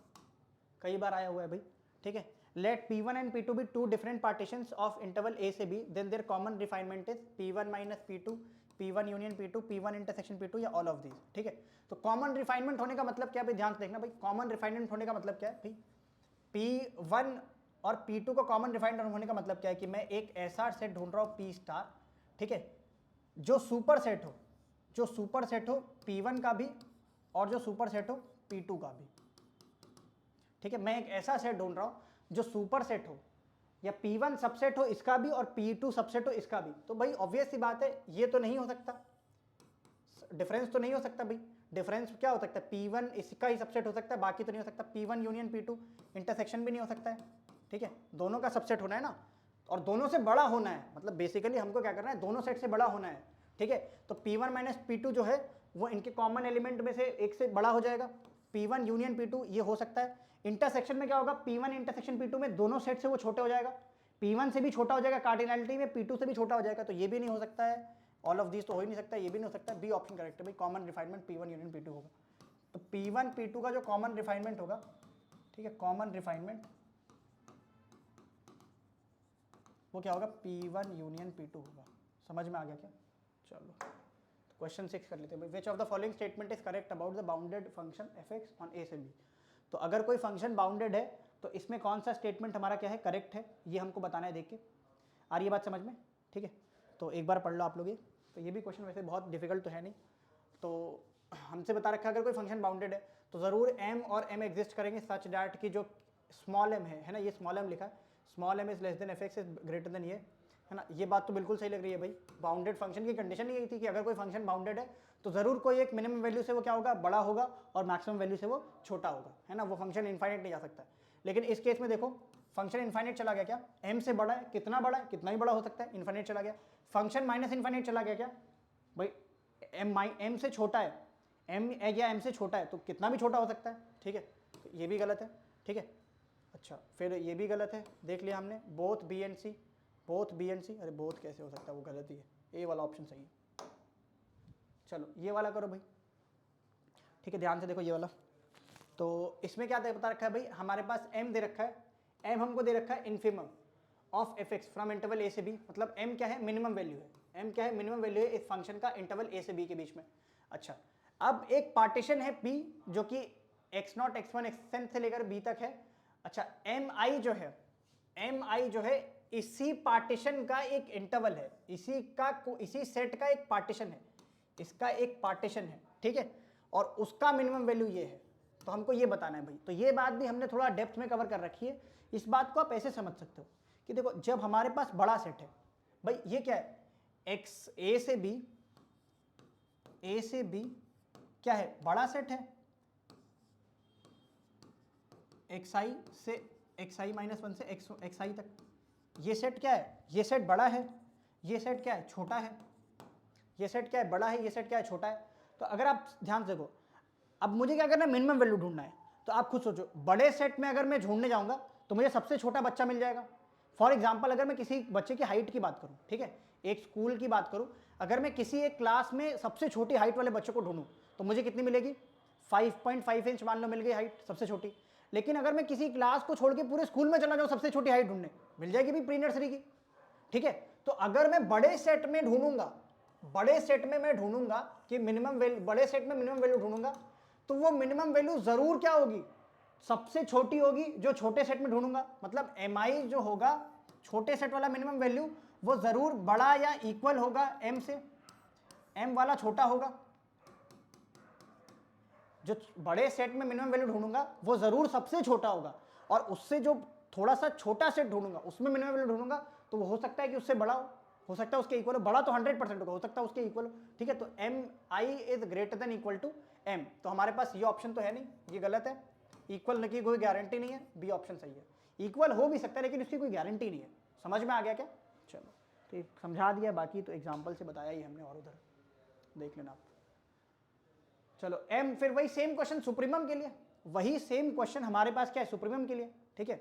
कई बार आया हुआ है भाई, ठीक है। Let P1 and P2 be two different partitions of interval A से B, then there common refinement is P1 minus P2, P1 union P2, P1 intersection P2 या ऑल ऑफ दीज, ठीक है। तो कॉमन रिफाइनमेंट होने का मतलब क्या है भाई, ध्यान से देखना भाई, कॉमन रिफाइनमेंट होने का मतलब क्या है भाई, P1 और P2 को कॉमन रिफाइनमेंट होने का मतलब क्या है कि मैं एक ऐसा सेट ढूंढ रहा हूँ P स्टार, ठीक है, जो सुपर सेट हो, जो सुपर सेट हो P1 का भी और जो सुपर सेट हो P2 का भी, ठीक है। मैं एक ऐसा सेट ढूंढ रहा हूं जो सुपर सेट हो, या P1 सबसेट हो इसका भी और P2 सबसेट हो इसका भी। तो भाई ऑब्वियस सी बात है ये तो नहीं हो सकता, डिफरेंस तो नहीं हो सकता भाई। डिफरेंस क्या हो सकता है, P1 इसका ही सबसेट हो सकता है, बाकी तो नहीं हो सकता। P1 यूनियन P2 इंटरसेक्शन भी नहीं हो सकता है, ठीक है, दोनों का सबसेट होना है ना, और दोनों से बड़ा होना है, मतलब बेसिकली हमको क्या करना है, दोनों सेट से बड़ा होना है, ठीक है। तो P1 माइनस P2 जो है वो इनके कॉमन एलिमेंट में से एक से बड़ा हो जाएगा, P1 यूनियन P2 ये हो सकता है। इंटरसेक्शन में क्या होगा, P1 इंटरसेक्शन P2 में दोनों सेट से वो छोटे हो जाएगा, P1 से भी छोटा हो जाएगा कार्डिनैलिटी में, P2 से भी छोटा हो जाएगा, तो ये भी नहीं हो सकता है। ऑल ऑफ दीज तो हो ही नहीं सकता, ये भी नहीं हो सकता। बी ऑप्शन करेक्ट है भाई, common refinement P1 union P2 होगा। तो P1 P2 का जो कॉमन रिफाइनमेंट होगा, ठीक है, कॉमन रिफाइनमेंट वो क्या होगा, P1 यूनियन P2 होगा। समझ में आ गया क्या? चलो क्वेश्चन 6 कर लेते हैं भाई। विच of the following statement is correct about the bounded function fx on a से b। तो अगर कोई फंक्शन बाउंडेड है तो इसमें कौन सा स्टेटमेंट हमारा क्या है, करेक्ट है, ये हमको बताना है देख के। आ रही है बात समझ में? ठीक है, तो एक बार पढ़ लो आप लोग ये। तो ये भी क्वेश्चन वैसे बहुत डिफिकल्ट तो है नहीं, तो हमसे बता रखा है अगर कोई फंक्शन बाउंडेड है तो ज़रूर m और m एग्जिस्ट करेंगे सच डैट कि जो स्मॉल m है ना, ये स्मॉल m लिखा है, small m is less than fx is greater then ये, है ना। ये बात तो बिल्कुल सही लग रही है भाई। बाउंडेड फंक्शन की कंडीशन यही थी कि अगर कोई फंक्शन बाउंडेड है तो ज़रूर कोई एक मिनिमम वैल्यू से वो क्या होगा, बड़ा होगा, और मैक्सिमम वैल्यू से वो छोटा होगा, है ना। वो फंक्शन इनफाइनाइट नहीं जा सकता। लेकिन इस केस में देखो फंक्शन इनफाइनाइट चला गया क्या, m से बड़ा है, कितना बड़ा है, कितना ही बड़ा हो सकता है, इनफाइनाइट चला गया। फंक्शन माइनस इनफाइनाइट चला गया क्या भाई, m से छोटा है, m या m से छोटा है तो कितना भी छोटा हो सकता है, ठीक है। तो ये भी गलत है, ठीक है। अच्छा फिर ये भी गलत है, देख लिया हमने, both B and C, both B and C, अरे बोथ कैसे हो सकता है, वो गलत ही है, ए वाला ऑप्शन सही है। चलो ये वाला करो भाई, ठीक है, ध्यान से देखो ये वाला। तो इसमें क्या बता रखा है भाई, हमारे पास m दे रखा है, m हमको दे रखा है infimum of fx from interval a से b, मतलब m क्या है, मिनिमम वैल्यू है, m क्या है, मिनिमम वैल्यू है इस फंक्शन का इंटरवल a से b के बीच में। अच्छा अब एक पार्टीशन है p जो कि x0 x1 xn से लेकर b तक है। अच्छा mi जो है इसी पार्टीशन का एक इंटरवल है, इसी सेट का एक पार्टीशन है, इसका एक पार्टीशन है, ठीक है, और उसका मिनिमम वैल्यू ये है। तो हमको ये बताना है भाई। तो ये बात भी हमने थोड़ा डेप्थ में कवर कर रखी है। इस बात को आप ऐसे समझ सकते हो कि देखो जब हमारे पास बड़ा सेट है भाई, ये क्या है, x a से b क्या है, बड़ा सेट है, xi से xi माइनस 1 से xi तक, ये सेट क्या है, ये सेट बड़ा है, ये सेट क्या है, छोटा है, ये सेट क्या है, बड़ा है, ये सेट क्या है, छोटा है। तो अगर आप ध्यान से देखो, अब मुझे क्या करना है, मिनिमम वैल्यू ढूंढना है। तो आप खुद सोचो, बड़े सेट में अगर मैं ढूंढने जाऊंगा तो मुझे सबसे छोटा बच्चा मिल जाएगा। फॉर एग्जाम्पल अगर मैं किसी बच्चे की हाइट की बात करूं, ठीक है, एक स्कूल की बात करूं, अगर मैं किसी एक क्लास में सबसे छोटी हाइट वाले बच्चे को ढूंढूं तो मुझे कितनी मिलेगी, 5.5 इंच मान लो मिल गई हाइट सबसे छोटी। लेकिन अगर मैं किसी क्लास को छोड़ के पूरे स्कूल में चला जाऊं सबसे छोटी हाइट ढूंढने, मिल जाएगी भी प्री नर्सरी की, ठीक है। तो अगर मैं बड़े सेट में ढूंढूंगा, बड़े सेट में मैं ढूंढूंगा कि मिनिमम वैल्यू, बड़े सेट में मिनिमम वैल्यू ढूंढूंगा तो वो मिनिमम वैल्यू जरूर क्या होगी, सबसे छोटी होगी जो छोटे सेट में ढूंढूंगा। मतलब mi जो होगा छोटे सेट वाला मिनिमम वैल्यू वो जरूर बड़ा या इक्वल होगा m से, m वाला छोटा होगा। जो बड़े सेट में मिनिमम वैल्यू ढूंढूंगा वो जरूर सबसे छोटा होगा, और उससे जो थोड़ा सा छोटा सेट ढूंढूंगा उसमें मिनिमम वैल्यू ढूंढूंगा तो वो हो सकता है कि उससे बड़ा हो। हो सकता है उसके इक्वल हो, बड़ा तो 100% होगा, हो सकता है उसके इक्वल हो, ठीक है। तो m i is greater than equal to m, तो हमारे पास ये ऑप्शन तो है नहीं, ये गलत है। इक्वल की कोई गारंटी नहीं है, बी ऑप्शन सही है। इक्वल हो भी सकता है लेकिन उसकी कोई गारंटी नहीं है। समझ में आ गया क्या? चलो ठीक, समझा दिया, बाकी तो एग्जाम्पल से बताया ही हमने, और उधर देख लेना आप। चलो एम, फिर वही सेम क्वेश्चन सुप्रीमम के लिए, वही सेम क्वेश्चन हमारे पास क्या है सुप्रीमम के लिए, ठीक है।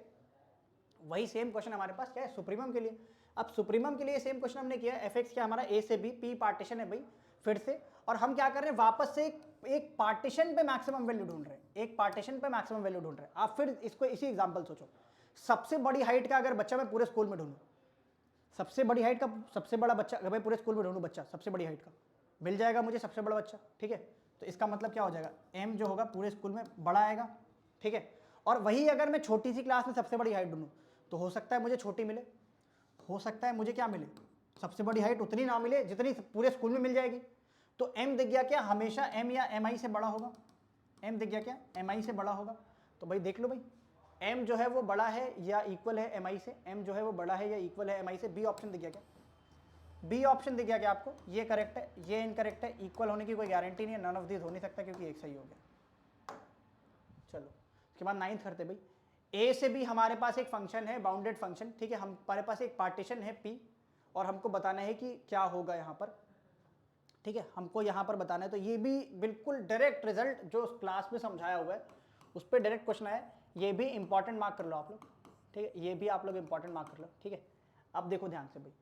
वही सेम क्वेश्चन हमारे पास क्या है सुप्रीमम के लिए। अब सुप्रीमम के लिए सेम क्वेश्चन हमने किया, एफ एक्स क्या हमारा ए से बी, पी पार्टीशन है भाई फिर से, और हम क्या कर रहे हैं वापस से एक पार्टीशन पे मैक्सिमम वैल्यू ढूंढ रहे हैं, एक पार्टीशन पे मैक्सिमम वैल्यू ढूंढ रहे हैं। आप फिर इसको इसी एग्जांपल सोचो, सबसे बड़ी हाइट का अगर बच्चा मैं पूरे स्कूल में ढूंढूं, सबसे बड़ी हाइट का सबसे बड़ा बच्चा अगर मैं पूरे स्कूल में ढूंढूं बच्चा सबसे बड़ी हाइट का, मिल जाएगा मुझे सबसे बड़ा बच्चा, ठीक है। तो इसका मतलब क्या हो जाएगा, एम जो होगा पूरे स्कूल में बड़ा आएगा, ठीक है। और वही अगर मैं छोटी सी क्लास में सबसे बड़ी हाइट ढूंढूं तो हो सकता है मुझे छोटी मिले, हो सकता है मुझे क्या मिले, सबसे बड़ी हाइट उतनी ना मिले जितनी पूरे स्कूल में मिल जाएगी। तो एम दिख गया क्या, हमेशा एम या एम आई से बड़ा होगा, एम दिख गया क्या, एम आई से बड़ा होगा। तो भाई देख लो भाई, एम जो है वो बड़ा है या इक्वल है एम आई से, एम जो है वो बड़ा है या इक्वल है एम आई से। बी ऑप्शन दिख गया क्या, बी ऑप्शन दिख गया क्या आपको, ये करेक्ट है, ये इनकरेक्ट है, इक्वल होने की कोई गारंटी नहीं है, नन ऑफ दिस हो नहीं सकता क्योंकि एक सही हो गया। चलो उसके बाद 9th करते भाई, ए से बी हमारे पास एक फंक्शन है बाउंडेड फंक्शन, ठीक है। हमारे पास एक पार्टीशन है पी और हमको बताना है कि क्या होगा यहाँ पर, ठीक है, हमको यहाँ पर बताना है। तो ये भी बिल्कुल डायरेक्ट रिजल्ट जो क्लास में समझाया हुआ है उस पर डायरेक्ट क्वेश्चन है, ये भी इंपॉर्टेंट मार्क कर लो आप लोग, ठीक है, ये भी आप लोग इंपॉर्टेंट मार्क कर लो, ठीक है। अब देखो ध्यान से भाई,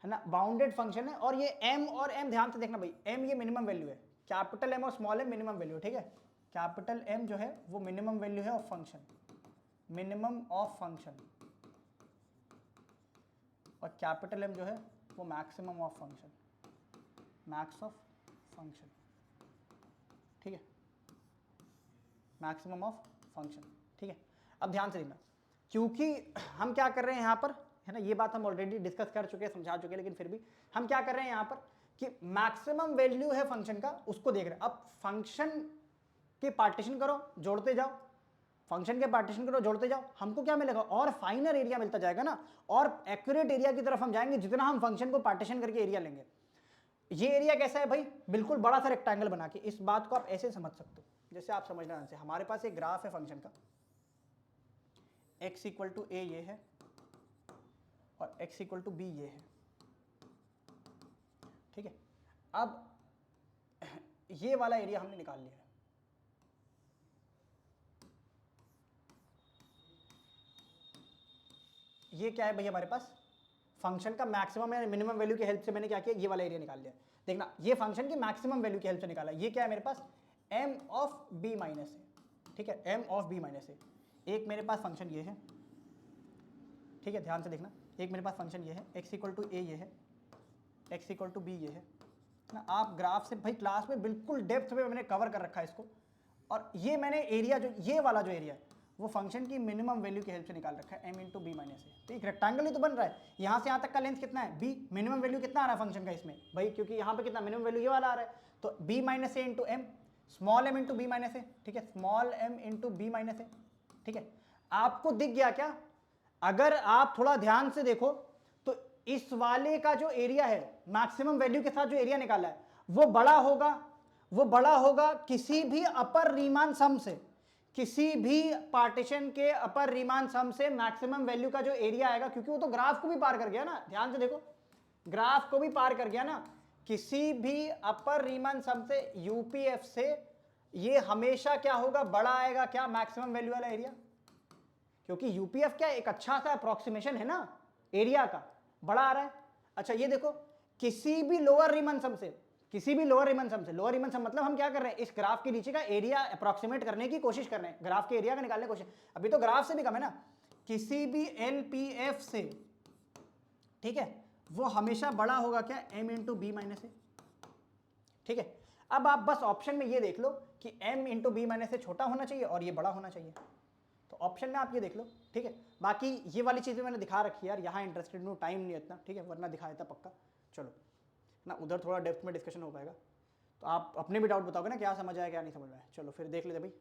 है ना, बाउंडेड फंक्शन है और ये m और m ध्यान से देखना भाई, m ये मिनिमम वैल्यू है, कैपिटल M और स्मॉल m मिनिमम वैल्यू, ठीक है। कैपिटल M जो है वो मिनिमम वैल्यू है of function, minimum of function, और कैपिटल M जो है वो maximum of function, max of function, ठीक है, मैक्सिमम ऑफ फंक्शन, ठीक है। अब ध्यान से देखना, क्योंकि हम क्या कर रहे हैं यहाँ पर, है ना, ये बात हम ऑलरेडी डिस्कस कर चुके हैं, समझा चुके हैं, लेकिन फिर भी हम क्या कर रहे हैं यहाँ पर कि मैक्सिमम वैल्यू है फंक्शन का, उसको देख रहे हैं। अब फंक्शन के पार्टीशन करो, जोड़ते जाओ, फंक्शन के पार्टीशन करो, जोड़ते जाओ, हमको क्या मिलेगा, और फाइनर एरिया मिलता जाएगा ना, और एक्यूरेट एरिया की तरफ हम जाएंगे जितना हम फंक्शन को पार्टीशन करके एरिया लेंगे। ये एरिया कैसा है भाई, बिल्कुल बड़ा सा रेक्टेंगल बना के। इस बात को आप ऐसे समझ सकते हो, जैसे आप समझना ध्यान से, हमारे पास एक ग्राफ है फंक्शन का, x इक्वल टू ए ये है और x इक्वल टू बी ये है, ठीक है। अब ये वाला एरिया हमने निकाल लिया है, ये क्या है भाई हमारे पास, फंक्शन का मैक्सिमम या मिनिमम वैल्यू की हेल्प से मैंने क्या किया, ये वाला एरिया निकाल लिया। देखना, ये फंक्शन की मैक्सिमम वैल्यू की हेल्प से निकाला, ये क्या है मेरे पास, m of b minus a, ठीक है, m ऑफ b माइनस ए। एक मेरे पास फंक्शन ये है, ठीक है, ध्यान से देखना, एक मेरे पास फंक्शन ये है, x इक्वल टू ए ये है, x इक्वल टू बी ये है ना। आप ग्राफ से भाई क्लास में बिल्कुल डेप्थ में मैंने कवर कर रखा है इसको, और ये मैंने एरिया जो ये वाला जो एरिया है वो फंक्शन की मिनिमम वैल्यू की हेल्प से निकाल रखा है, m इंटू बी माइनस ए। तो एक रेक्टेंगल ही तो बन रहा है, यहाँ से यहाँ तक का लेंथ कितना है, b, मिनिमम वैल्यू कितना आ रहा है फंक्शन का इसमें भाई, क्योंकि यहाँ पे कितना मिनिमम वैल्यू ये वाला आ रहा है, तो b minus a into m, small m into b minus a, ठीक है, small m into b minus a, ठीक है। आपको दिख गया क्या, अगर आप थोड़ा ध्यान से देखो तो इस वाले का जो एरिया है मैक्सिमम वैल्यू के साथ जो एरिया निकाला है वो बड़ा होगा, वो बड़ा होगा किसी भी अपर रीमान सम से, किसी भी पार्टीशन के अपर रीमान सम से मैक्सिमम वैल्यू का जो एरिया आएगा, क्योंकि वो तो ग्राफ को भी पार कर गया ना, ध्यान से देखो, ग्राफ को भी पार कर गया ना, किसी भी अपर रीमान सम से यूपीएफ से ये हमेशा क्या होगा, बड़ा आएगा क्या, मैक्सिमम वैल्यू वाला एरिया, क्योंकि यूपीएफ क्या एक अच्छा सा अप्रोक्सीमेशन है ना एरिया का, बड़ा आ रहा है। अच्छा ये देखो, किसी भी लोअर रीमन सम से, किसी भी लोअर रीमन सम से, लोअर रीमन सम मतलब हम क्या कर रहे हैं, इस ग्राफ के नीचे का एरिया अप्रोक्सीमेट करने की कोशिश कर रहे हैं, ग्राफ के एरिया का निकालने की कोशिश, अभी तो ग्राफ से भी कम है ना, किसी भी एलपीएफ से, ठीक है, वो हमेशा बड़ा होगा क्या, m into b minus a, ठीक है। अब आप बस ऑप्शन में ये देख लो कि m इंटू बी माइनस ए छोटा होना चाहिए और ये बड़ा होना चाहिए, तो ऑप्शन में आप ये देख लो, ठीक है। बाकी ये वाली चीज़ें मैंने दिखा रखी है यार, यहाँ इंटरेस्टेड हूँ, टाइम नहीं है इतना, ठीक है, वरना दिखा देता पक्का। चलो ना, उधर थोड़ा डेप्थ में डिस्कशन हो पाएगा, तो आप अपने भी डाउट बताओगे ना, क्या समझ आया क्या नहीं समझ में आया। चलो फिर देख लेते भाई,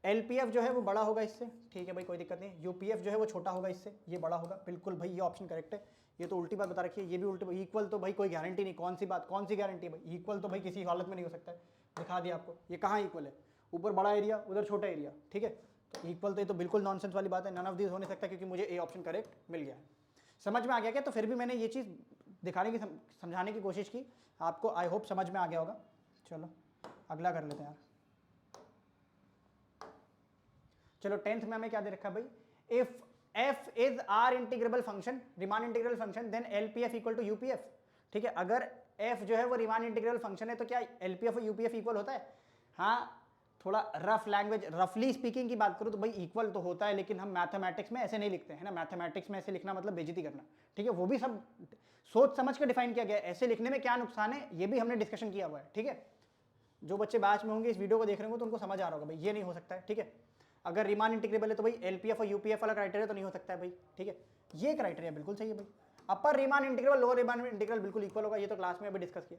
LPF जो है वो बड़ा होगा इससे, ठीक है भाई कोई दिक्कत नहीं। UPF जो है वो छोटा होगा इससे, ये बड़ा होगा, बिल्कुल भाई ये ऑप्शन करेक्ट है। ये तो उल्टी बात बता रखी है, ये भी उल्टी। इक्वल तो भाई कोई गारंटी नहीं, कौन सी बात, कौन सी गारंटी है भाई, इक्वल तो भाई किसी हालत में नहीं हो सकता है। दिखा दिया आपको, ये कहाँ इक्वल है, ऊपर बड़ा एरिया उधर छोटा एरिया, ठीक है। तो इक्वल तो ये तो बिल्कुल नॉनसेंस वाली बात है, नन ऑफ दिस हो नहीं सकता, क्योंकि मुझे ए ऑप्शन करेक्ट मिल गया है। समझ में आ गया क्या? तो फिर भी मैंने ये चीज़ दिखाने की, समझाने की कोशिश की आपको, आई होप समझ में आ गया होगा। चलो अगला कर लेते हैं यार। चलो 10th में हमें क्या दे रखा है भाई, if f is r integrable function, Riemann integrable function, then LPF equal to UPF, ठीक है। अगर f जो है वो रीमान इंटीग्रेबल फंक्शन है तो क्या LPF और UPF इक्वल होता है? हाँ, थोड़ा रफ लैंग्वेज, रफली स्पीकिंग की बात करूँ तो भाई इक्वल तो होता है, लेकिन हम मैथमेटिक्स में ऐसे नहीं लिखते हैं ना। मैथमेटिक्स में ऐसे लिखना मतलब बेइज्जती करना, ठीक है। वो भी सब सोच समझ के डिफाइन किया गया है, ऐसे लिखने में क्या नुकसान है ये भी हमने डिस्कशन किया हुआ है, ठीक है। जो बच्चे बैच में होंगे इस वीडियो को देख रहे होंगे तो उनको समझ आ रहा होगा भाई ये नहीं हो सकता है, ठीक है। अगर रीमान इंटीग्रेबल है तो भाई LPF और UPF वाला क्राइटेरिया तो नहीं हो सकता है भाई, ठीक है। ये क्राइटेरिया बिल्कुल सही है भाई। Upper Riemann integrable, lower Riemann integrable बिल्कुल इक्वल होगा, ये तो क्लास में अभी डिस्कस किया।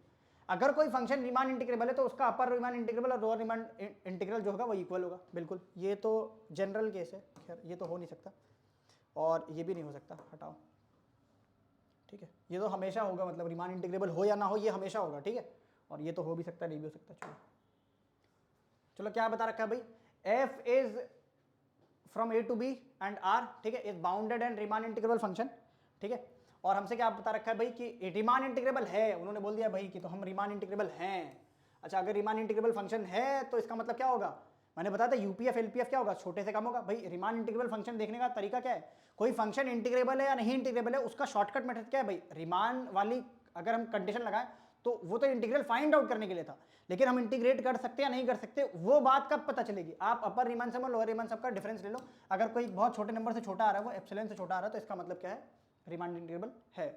अगर कोई फंक्शन रीमान इंटीग्रेबल है तो उसका अपर रीमान इंटीग्रेबल और लोअर रीमान इंटीग्रल जो होगा वो इक्वल होगा, बिल्कुल। ये तो जनरल केस है, खैर ये तो हो नहीं सकता, और ये भी नहीं हो सकता, हटाओ, ठीक है। ये तो हमेशा होगा, मतलब रीमान इंटीग्रेबल हो या ना हो ये हमेशा होगा, ठीक है। और ये तो हो भी सकता है, नहीं भी हो सकता। चलो चलो क्या बता रखा है भाई, f is from A to B and R, ठीक है, is bounded and Riemann integrable function, ठीक है। और हमसे क्या बता रखा है भाई कि रीमान इंटीग्रेबल है, उन्होंने बोल दिया भाई कि तो हम रीमान इंटीग्रेबल हैं। अच्छा, अगर रीमान इंटीग्रेबल फंक्शन है तो इसका मतलब क्या होगा, मैंने बताया था UPF LPF क्या होगा, छोटे से कम होगा भाई। रीमान इंटीग्रेबल फंक्शन देखने का तरीका क्या है, कोई फंक्शन इंटीग्रेबल है या नहीं इंटीग्रेबल है, उसका शॉर्टकट मेथड क्या है भाई, रीमान वाली अगर हम कंडीशन लगाएं तो वो तो इंटीग्रल फाइंड आउट करने के लिए था, लेकिन हम इंटीग्रेट कर सकते या नहीं कर सकते वो बात कब पता चलेगी, आप अपर रीमान सम और लोअर रीमान सम का डिफरेंस ले लो। अगर कोई बहुत छोटे नंबर से छोटा आ रहा है, वो एप्सिलॉन से छोटा आ रहा है, तो इसका मतलब क्या है, रीमान इंटीग्रेबल है,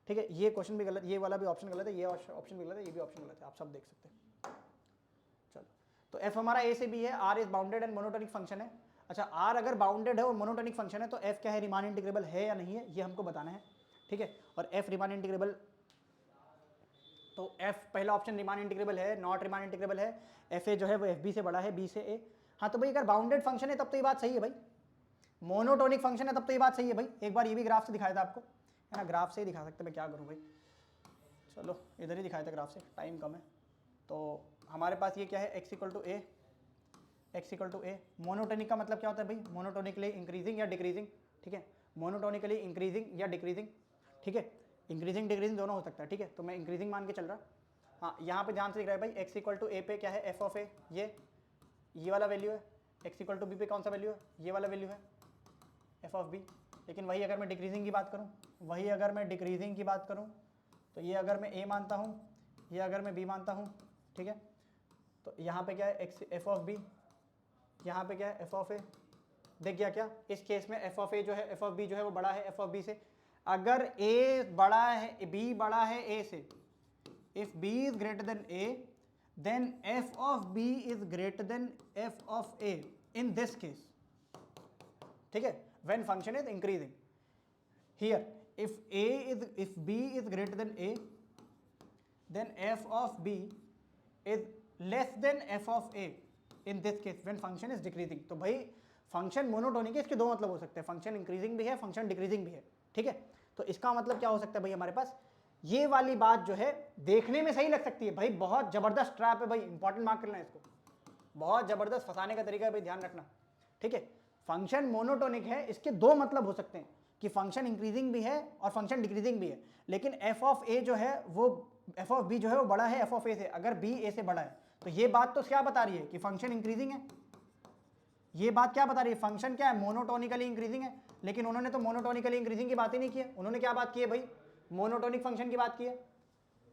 ठीक है। ये क्वेश्चन भी गलत, ये वाला भी ऑप्शन गलत है, ये ऑप्शन भी गलत है, ये भी ऑप्शन गलत है, आप सब देख सकते हैं। चलो तो f हमारा A से B है, R is bounded and monotonic function है। अच्छा, R अगर बाउंडेड है और मोनोटोनिक फंक्शन है तो f क्या है, रीमान इंटीग्रेबल है या नहीं है, ये हमको बताना है, ठीक है। और f रीमान इंटीग्रेबल, तो f पहला ऑप्शन रीमान इंटीग्रेबल है, नॉट रीमान इंटीग्रेबल है, एफ ए जो है वो FB से बड़ा है, B से A। हाँ तो भाई अगर बाउंडेड फंक्शन है तब तो ये बात सही है भाई, मोनोटोनिक फंक्शन है तब तो ये बात सही है भाई। एक बार ये भी ग्राफ से दिखाया था आपको, है ना, ग्राफ से ही दिखा सकते, मैं क्या करूँ भाई, चलो इधर ही दिखाया था ग्राफ से, टाइम कम है। तो हमारे पास ये क्या है, x equal to a, x equal to a. Monotonic का मतलब क्या होता है भाई, मोनोटोनिकली इंक्रीजिंग या डिक्रीजिंग, ठीक है, मोनोटोनिकली इंक्रीजिंग या डिक्रीजिंग, ठीक है, इंक्रीजिंग डिक्रीजिंग दोनों हो सकता है, ठीक है। तो मैं इंक्रीजिंग मान के चल रहा। हाँ, यहाँ पे ध्यान से दिख रहा है भाई, एक्स इक्वल टू ए पे क्या है, एफ ऑफ ए, ये वाला वैल्यू है। एक्स इक्वल टू बी पे कौन सा वैल्यू है, ये वाला वैल्यू है, एफ ऑफ बी। लेकिन वही अगर मैं डिक्रीजिंग की बात करूँ, तो ये अगर मैं ए मानता हूँ, ये अगर मैं बी मानता हूँ, ठीक है, तो यहाँ पे क्या है, एक्स एफ ऑफ बी, यहाँ पे क्या है, एफ ऑफ ए। देख गया क्या, इस केस में एफ ऑफ ए जो है, एफ ऑफ बी जो है वो बड़ा है एफ ऑफ बी से। अगर ए बड़ा है, बी बड़ा है ए से, if b is greater than a, then f of b is greater than f of a in this case, ठीक है, when function is increasing. Here if b is greater than a, then f of b is less than f of a in this case when function is decreasing। तो भाई function monotonic है, इसके दो मतलब हो सकते हैं, फंक्शन इंक्रीजिंग भी है, फंक्शन डिक्रीजिंग भी है, ठीक है। तो इसका मतलब क्या हो सकता है भाई, हमारे पास ये वाली बात जो है देखने में सही लग सकती है भाई, बहुत जबरदस्त ट्रैप है भाई, इंपॉर्टेंट मार्क करना है इसको, बहुत जबरदस्त फंसाने का तरीका है भाई, ध्यान रखना, ठीक है। फंक्शन मोनोटोनिक है, इसके दो मतलब हो सकते हैं कि फंक्शन इंक्रीजिंग भी है और फंक्शन डिक्रीजिंग भी है, लेकिन एफ ऑफ ए जो है वो, एफ ऑफ बी जो है वो बड़ा है एफ ऑफ ए से, अगर बी ए से बड़ा है, तो ये बात तो क्या बता रही है कि फंक्शन इंक्रीजिंग है। ये बात क्या बता रही है, फंक्शन क्या है, मोनोटोनिकली इंक्रीजिंग है। लेकिन उन्होंने तो मोनोटोनिकली इंक्रीजिंग की बात ही नहीं की है, उन्होंने क्या बात की है भाई, मोनोटोनिक फंक्शन की बात की है,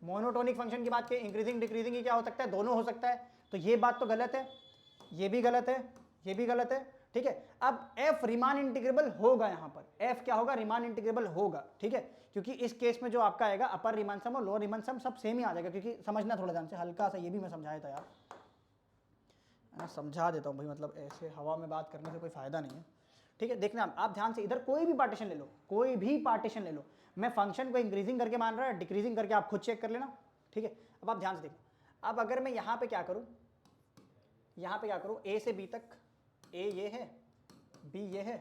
मोनोटोनिक फंक्शन की बात की, इंक्रीजिंग डिक्रीजिंग ही क्या हो सकता है, दोनों हो सकता है। तो ये बात तो गलत है, ये भी गलत है, ये भी गलत है, ठीक है। अब f रीमान इंटीग्रेबल होगा, यहां पर f क्या होगा, रीमान इंटीग्रेबल होगा, ठीक है, क्योंकि इस केस में जो आपका आएगा अपर रीमान सम और लोअर रीमान सम सब सेम ही आ जाएगा। क्योंकि समझना थोड़ा ध्यान से, हल्का सा ये भी मैं समझाया था यार, मैं समझा देता हूं भाई, मतलब ऐसे हवा में बात करने से कोई फायदा नहीं है, ठीक है। देखना आप ध्यान से, इधर कोई भी पार्टीशन ले लो, कोई भी पार्टीशन ले लो, मैं फंक्शन को इंक्रीजिंग करके मान रहा है, डिक्रीजिंग करके आप खुद चेक कर लेना, ठीक है। अब आप ध्यान से देखो, अब अगर मैं यहाँ पे क्या करूँ, यहाँ पे क्या करूँ, ए से बी तक ए ये है, बी ये है,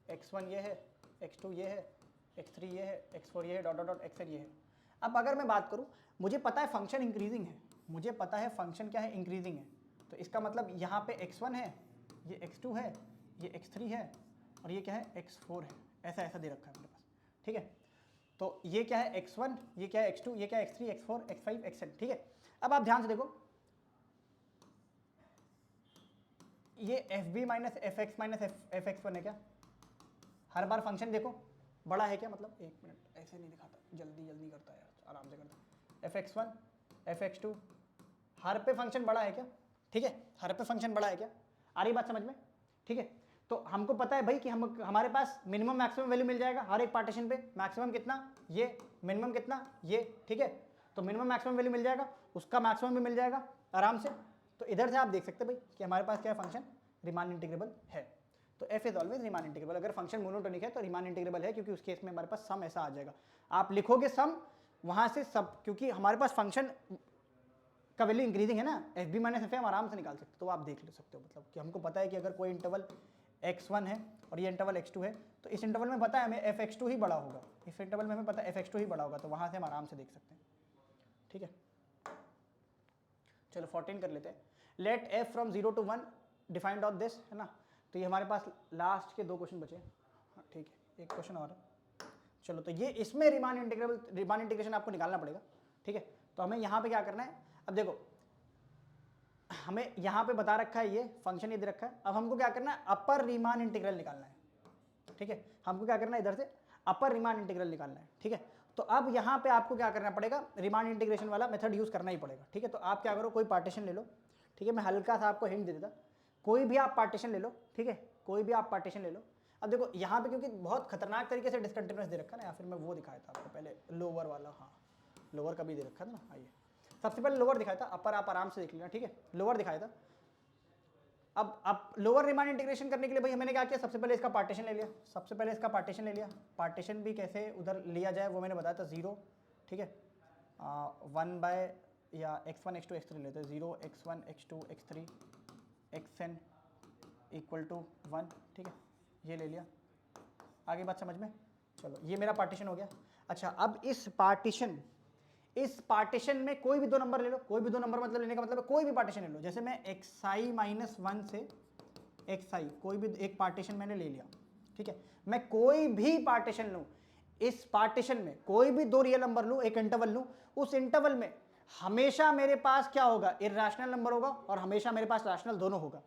x1 ये है, x2 ये है, x3 ये है, x4 ये है, डॉट डॉट डॉट xn ये है। अब अगर मैं बात करूं, मुझे पता है फंक्शन इंक्रीजिंग है, मुझे पता है फंक्शन क्या है, इंक्रीजिंग है, तो इसका मतलब यहाँ पे x1 है, ये x2 है, ये x3 है और ये क्या है x4 है, ऐसा ऐसा दे रखा है मेरे पास, ठीक है। तो ये क्या है x1, ये क्या है x2, ये क्या है x3, x4, x5, xn, ठीक है। अब आप ध्यान से देखो, ये fb minus fx minus fx1 है क्या? हर बार फंक्शन देखो बड़ा है क्या? मतलब एक मिनट, ऐसे नहीं दिखाता, जल्दी जल्दी करता है यार, आराम से करता। fx1 fx2 हर पे फंक्शन बड़ा है क्या? ठीक है, हर पे फंक्शन बड़ा है क्या? आ रही बात समझ में? ठीक है, तो हमको पता है भाई कि हमारे पास मिनिमम मैक्सिमम वैल्यू मिल जाएगा हर एक पार्टीशन पे। मैक्सिमम कितना? ये। मिनिमम कितना? ये। ठीक है, तो मिनिमम मैक्सिमम वैल्यू मिल जाएगा, उसका मैक्सिमम भी मिल जाएगा आराम से। तो इधर से आप देख सकते हैं भाई कि हमारे पास क्या है, फंक्शन रीमान इंटीग्रेबल है। तो F is always Riemann integrable. अगर फंक्शन मोनोटोनिक है तो रीमान इंटीग्रेबल है, क्योंकि उस केस में हमारे पास सम ऐसा आ जाएगा, आप लिखोगे सम वहां से सब, क्योंकि हमारे पास फंक्शन का वैल्यू इंक्रीजिंग है ना, एफ बी माइनस एफ हम आराम से निकाल सकते हो। तो आप देख ले सकते हो, मतलब कि हमको पता है कि अगर कोई इंटरवल x1 है और ये इंटरवल x2 है, तो इस इंटरवल में पता है हमें एफ एक्स टू ही बड़ा होगा, इस इंटरवल में हमें पता है एफ एक्स टू ही बड़ा होगा, तो वहां से हम आराम से देख सकते हैं। ठीक है, चलो 14 कर लेते हैं। Let f from 0 to 1 defined of this, है ना। तो ये हमारे पास लास्ट के 2 क्वेश्चन बचे। हाँ ठीक है, एक क्वेश्चन और है। चलो, तो ये इसमें रीमान इंटीग्रेशन आपको निकालना पड़ेगा। ठीक है, तो हमें यहाँ पे क्या करना है, अब देखो हमें यहाँ पे बता रखा है, ये फंक्शन ये दे रखा है। अब हमको क्या करना है, अपर रीमान इंटीग्रल निकालना है। ठीक है, हमको क्या करना है, इधर से अपर रीमान इंटीग्रल निकालना है। ठीक है, तो अब यहाँ पे आपको क्या करना पड़ेगा, रीमान इंटीग्रेशन वाला मेथड यूज करना ही पड़ेगा। ठीक है, तो आप क्या करो, कोई पार्टीशन ले लो। ठीक है, मैं हल्का सा आपको हिंट दे देता, कोई भी आप पार्टीशन ले लो। ठीक है, कोई भी आप पार्टीशन ले लो। अब देखो यहाँ पे क्योंकि बहुत खतरनाक तरीके से डिसकंटिन्यूअस दे रखा है ना, या फिर मैं वो दिखाया था आपको पहले, लोअर वाला। हाँ, लोअर का भी दे रखा था ना। आइए, सबसे पहले लोअर दिखाया था, अपर आप आराम से देख लेना। ठीक है, लोअर दिखाया था। अब लोअर रीमान इंटीग्रेशन करने के लिए भाई मैंने क्या किया, सबसे पहले इसका पार्टीशन ले लिया। सबसे पहले इसका पार्टीशन ले लिया। पार्टीशन भी कैसे उधर लिया जाए वो मैंने बताया था, 0। ठीक है, 1 बाय या x1 x2 x3 लेते हैं, 0 x1 x2 x3 xn equal to 1। ठीक है, ये ले लिया। आगे बात समझ में? चलो, ये मेरा पार्टीशन हो गया। अच्छा, अब इस पार्टीशन में कोई भी 2 नंबर ले लो। कोई भी 2 नंबर मतलब लेने का मतलब है कोई भी पार्टीशन ले लो। जैसे मैं xi माइनस 1 से xi कोई भी एक पार्टीशन मैंने ले लिया। ठीक है, मैं कोई भी पार्टीशन लूँ, इस पार्टीशन में कोई भी 2 रियल नंबर लूँ, एक इंटरवल लूँ, उस इंटरवल में हमेशा मेरे पास क्या होगा, इर्रेशनल नंबर होगा और हमेशा मेरे पास रैशनल दोनों होगा।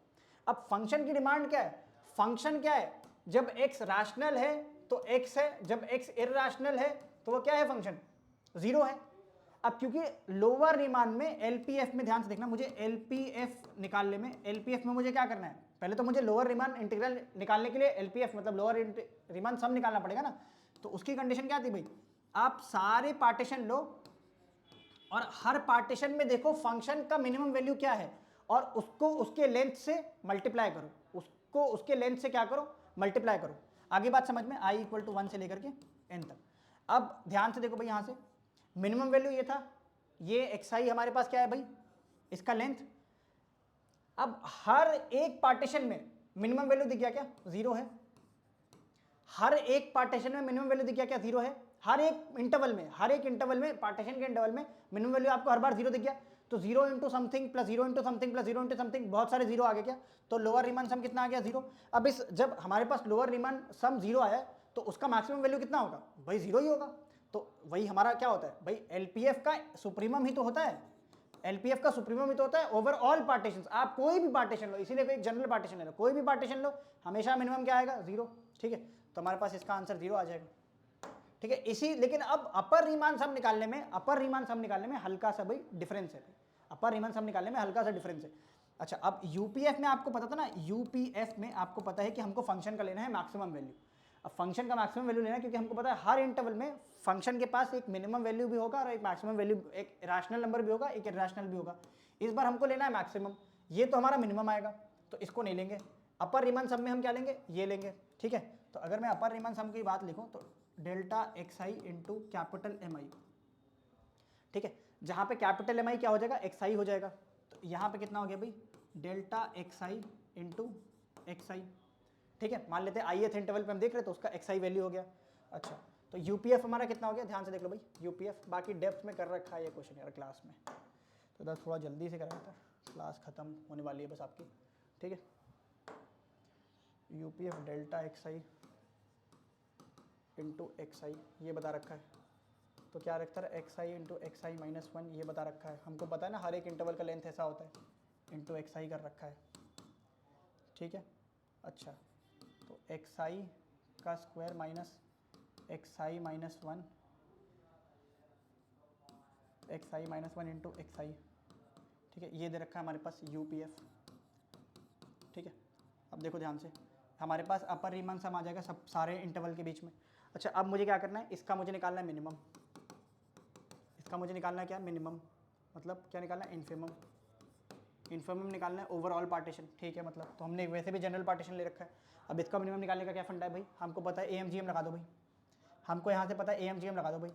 अब फंक्शन की डिमांड क्या है, फंक्शन क्या है, जब x रैशनल है तो x है, जब x इर्रेशनल है तो वो क्या है, फंक्शन 0 है। अब क्योंकि लोअर रीमान में एलपीएफ में, ध्यान से देखना, मुझे एलपीएफ निकालने में, एलपीएफ में मुझे क्या करना है, पहले तो मुझे लोअर रीमान इंटीग्रल निकालने के लिए एलपीएफ मतलब लोअर रीमान सम निकालना पड़ेगा ना। तो उसकी कंडीशन क्या थी भाई, आप सारे पार्टीशन लो और हर पार्टीशन में देखो फंक्शन का मिनिमम वैल्यू क्या है और उसको उसके लेंथ से मल्टीप्लाई करो, उसको उसके लेंथ से क्या करो, मल्टीप्लाई करो। आगे बात समझ में आई, इक्वल टू 1 से लेकर के n तक। अब ध्यान से देखो भाई, यहां से मिनिमम वैल्यू ये था, ये xi हमारे पास क्या है भाई, इसका लेंथ। अब हर एक पार्टीशन में मिनिमम वैल्यू दिख गया क्या, 0 है। हर एक पार्टीशन में मिनिमम वैल्यू दिख गया क्या, 0 है। हर एक इंटरवल में पार्टीशन के इंटरवल में मिनिमम वैल्यू आपको हर बार 0 दिख गया। तो 0 into something plus 0 into something plus 0 into something, बहुत सारे 0 आ गए क्या, तो लोअर रीमान सम कितना आ गया, 0। अब इस जब हमारे पास लोअर रीमान सम 0 आया तो उसका मैक्सिमम वैल्यू कितना होगा भाई, 0 ही होगा। तो वही हमारा क्या होता है भाई, एलपीएफ का सुप्रीमम ही तो होता है, एलपीएफ का सुप्रीमम ही तो होता है ओवर ऑल पार्टीशंस। आप कोई भी पार्टीशन लो, इसीलिए कोई जनरल पार्टीशन ले लो, कोई भी पार्टीशन लो, हमेशा मिनिमम क्या आएगा, 0। ठीक है, तो हमारे पास इसका आंसर 0 आ जाएगा। ठीक है, इसी, लेकिन अब अपर रीमान सम निकालने में हल्का सा भाई डिफरेंस है, अपर रीमान सम निकालने में हल्का सा डिफरेंस है। अच्छा, अब यूपीएफ में आपको पता था ना, यूपीएफ में आपको पता है कि हमको फंक्शन का लेना है मैक्सिमम वैल्यू। अब फंक्शन का मैक्सिमम वैल्यू लेना है क्योंकि हमको पता है हर इंटरवल में फंक्शन के पास एक मिनिमम वैल्यू भी होगा और एक मैक्सिमम वैल्यू, एक रैशनल नंबर भी होगा, एक इर्रेशनल भी होगा। इस बार हमको लेना है मैक्सिमम, ये तो हमारा मिनिमम आएगा तो इसको नहीं लेंगे। अपर रीमान सम में हम क्या लेंगे, ये लेंगे। ठीक है, तो अगर मैं अपर रीमान सम की बात लिखूं तो delta xi into capital mi। ठीक है, जहां पे कैपिटल mi क्या हो जाएगा, xi हो जाएगा। तो यहाँ पे कितना हो गया भाई, delta xi into x i, ठीक है। मान लेते हैं ith इंटरवल पे हम देख रहे तो उसका एक्स आई वैल्यू हो गया। अच्छा, तो यूपीएफ हमारा कितना हो गया, ध्यान से देख लो भाई, यूपीएफ बाकी डेप्थ में कर रखा है ये क्वेश्चन यार क्लास में, तो इधर थोड़ा जल्दी से कराया था, क्लास ख़त्म होने वाली है बस आपकी, ठीक है। यूपीएफ डेल्टा एक्स आई इंटू एक्स आई ये बता रखा है, तो क्या रखता है x I into x i minus one ये बता रखा है। हमको पता है ना हर एक इंटरवल का लेंथ ऐसा होता है, इंटू एक्स आई कर रखा है, ठीक है। अच्छा, तो एक्स आई का square minus x i minus one, x i minus one into x i, ठीक है। ये दे रखा है हमारे पास यूपीएफ, ठीक है। अब देखो ध्यान से, हमारे पास अपर रीमन सम आ जाएगा सब सारे इंटरवल के बीच में। अच्छा, अब मुझे क्या करना है, इसका मुझे निकालना है मिनिमम, इसका मुझे निकालना है क्या, मिनिमम, मतलब क्या निकालना है, इन्फिमम, इन्फिमम निकालना है ओवरऑल पार्टीशन, ठीक है। मतलब तो हमने वैसे भी जनरल पार्टीशन ले रखा है। अब इसका मिनिमम निकालने का क्या फंडा है भाई, हमको पता है AMGM लगा दो भाई, हमको यहाँ से पता है AMGM लगा दो भाई,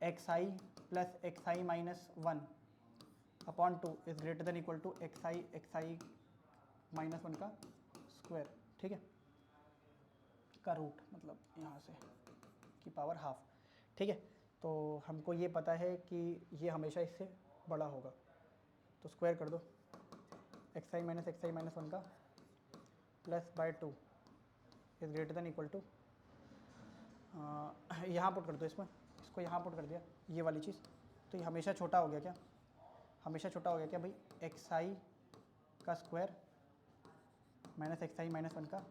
x i plus x i minus one upon two is greater than equal to x i minus one का स्क्वायर, ठीक है, का रूट, मतलब यहाँ से की पावर हाफ, ठीक है। तो हमको ये पता है कि ये हमेशा इससे बड़ा होगा, तो स्क्वायर कर दो एक्स आई माइनस वन का plus by two is greater than equal to, यहाँ पुट कर दो इसमें, इसको यहाँ पुट कर दिया ये वाली चीज़, तो ये हमेशा छोटा हो गया क्या, हमेशा छोटा हो गया क्या भाई, एक्स आई का square minus x i minus one का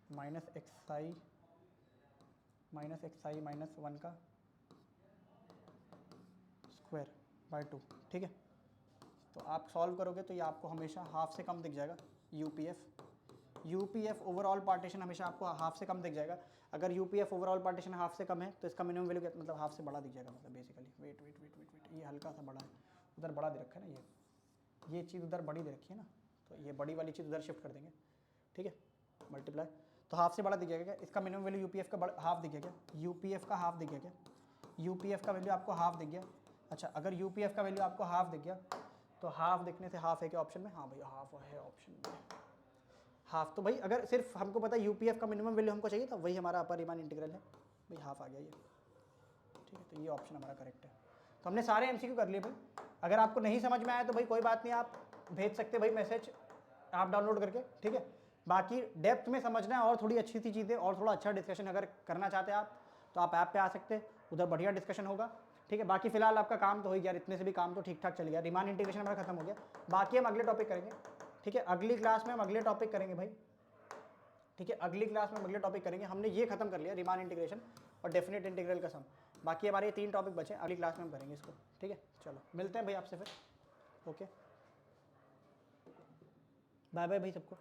minus x i minus one का स्क्वायर बाय टू, ठीक है। तो आप सॉल्व करोगे तो ये आपको हमेशा हाफ से कम दिख जाएगा, यूपीएफ ओवरऑल पार्टीशन हमेशा आपको हाफ से कम दिख जाएगा। अगर यूपीएफ ओवरऑल पार्टीशन हाफ से कम है तो इसका मिनिमम वैल्यू मतलब हाफ से बड़ा दिख जाएगा, मतलब basically wait wait wait wait wait ये हल्का सा बड़ा है, उधर बड़ा दे रखा है ना, ये चीज़ उधर बड़ी दे रखी है ना, तो ये बड़ी वाली चीज़ उधर शिफ्ट कर देंगे, ठीक है, मल्टीप्लाई, तो हाफ से बड़ा दिख जाएगा क्या, इसका मिनिमम वैल्यू यूपीएफ का हाफ दिख गया क्या, यूपीएफ का हाफ दिख गया क्या, यूपीएफ का वैल्यू आपको हाफ दिख गया। अच्छा, अगर यूपीएफ का वैल्यू आपको हाफ दिख गया तो हाफ दिखने से हाफ है क्या ऑप्शन में, हाँ भैया हाफ है ऑप्शन में, हाफ। तो भाई अगर सिर्फ हमको पता है यूपीएफ का मिनिमम वैल्यू हमको चाहिए था, वही हमारा अपर रीमान इंटीग्रल है भाई, हाफ आ गया ये, ठीक है। तो ये ऑप्शन हमारा करेक्ट है। तो हमने सारे एमसीक्यू कर लिए भाई, अगर आपको नहीं समझ में आया तो भाई कोई बात नहीं, आप भेज सकते भाई मैसेज आप डाउनलोड करके, ठीक है। बाकी डेप्थ में समझना है और थोड़ी अच्छी सी चीज़ें और थोड़ा अच्छा डिस्कशन अगर करना चाहते हैं आप, तो आप ऐप पे आ सकते हैं, उधर बढ़िया डिस्कशन होगा, ठीक है। बाकी फिलहाल आपका काम तो हो गया, इतने से भी काम तो ठीक ठाक चल गया, रीमान इंटीग्रेशन हमारा खत्म हो गया, बाकी हम अगले टॉपिक करेंगे, ठीक है। अगली क्लास में हम अगले टॉपिक करेंगे भाई, ठीक है, अगली क्लास में हम अगले टॉपिक करेंगे। हमने ये खत्म कर लिया रीमान इंटीग्रेशन और डेफिनेट इंटीग्रल का सम, बाकी हमारे ये 3 टॉपिक बचे, अगली क्लास में हम करेंगे इसको, ठीक है। चलो मिलते हैं भाई आपसे फिर, ओके, बाय बाय भाई सबको।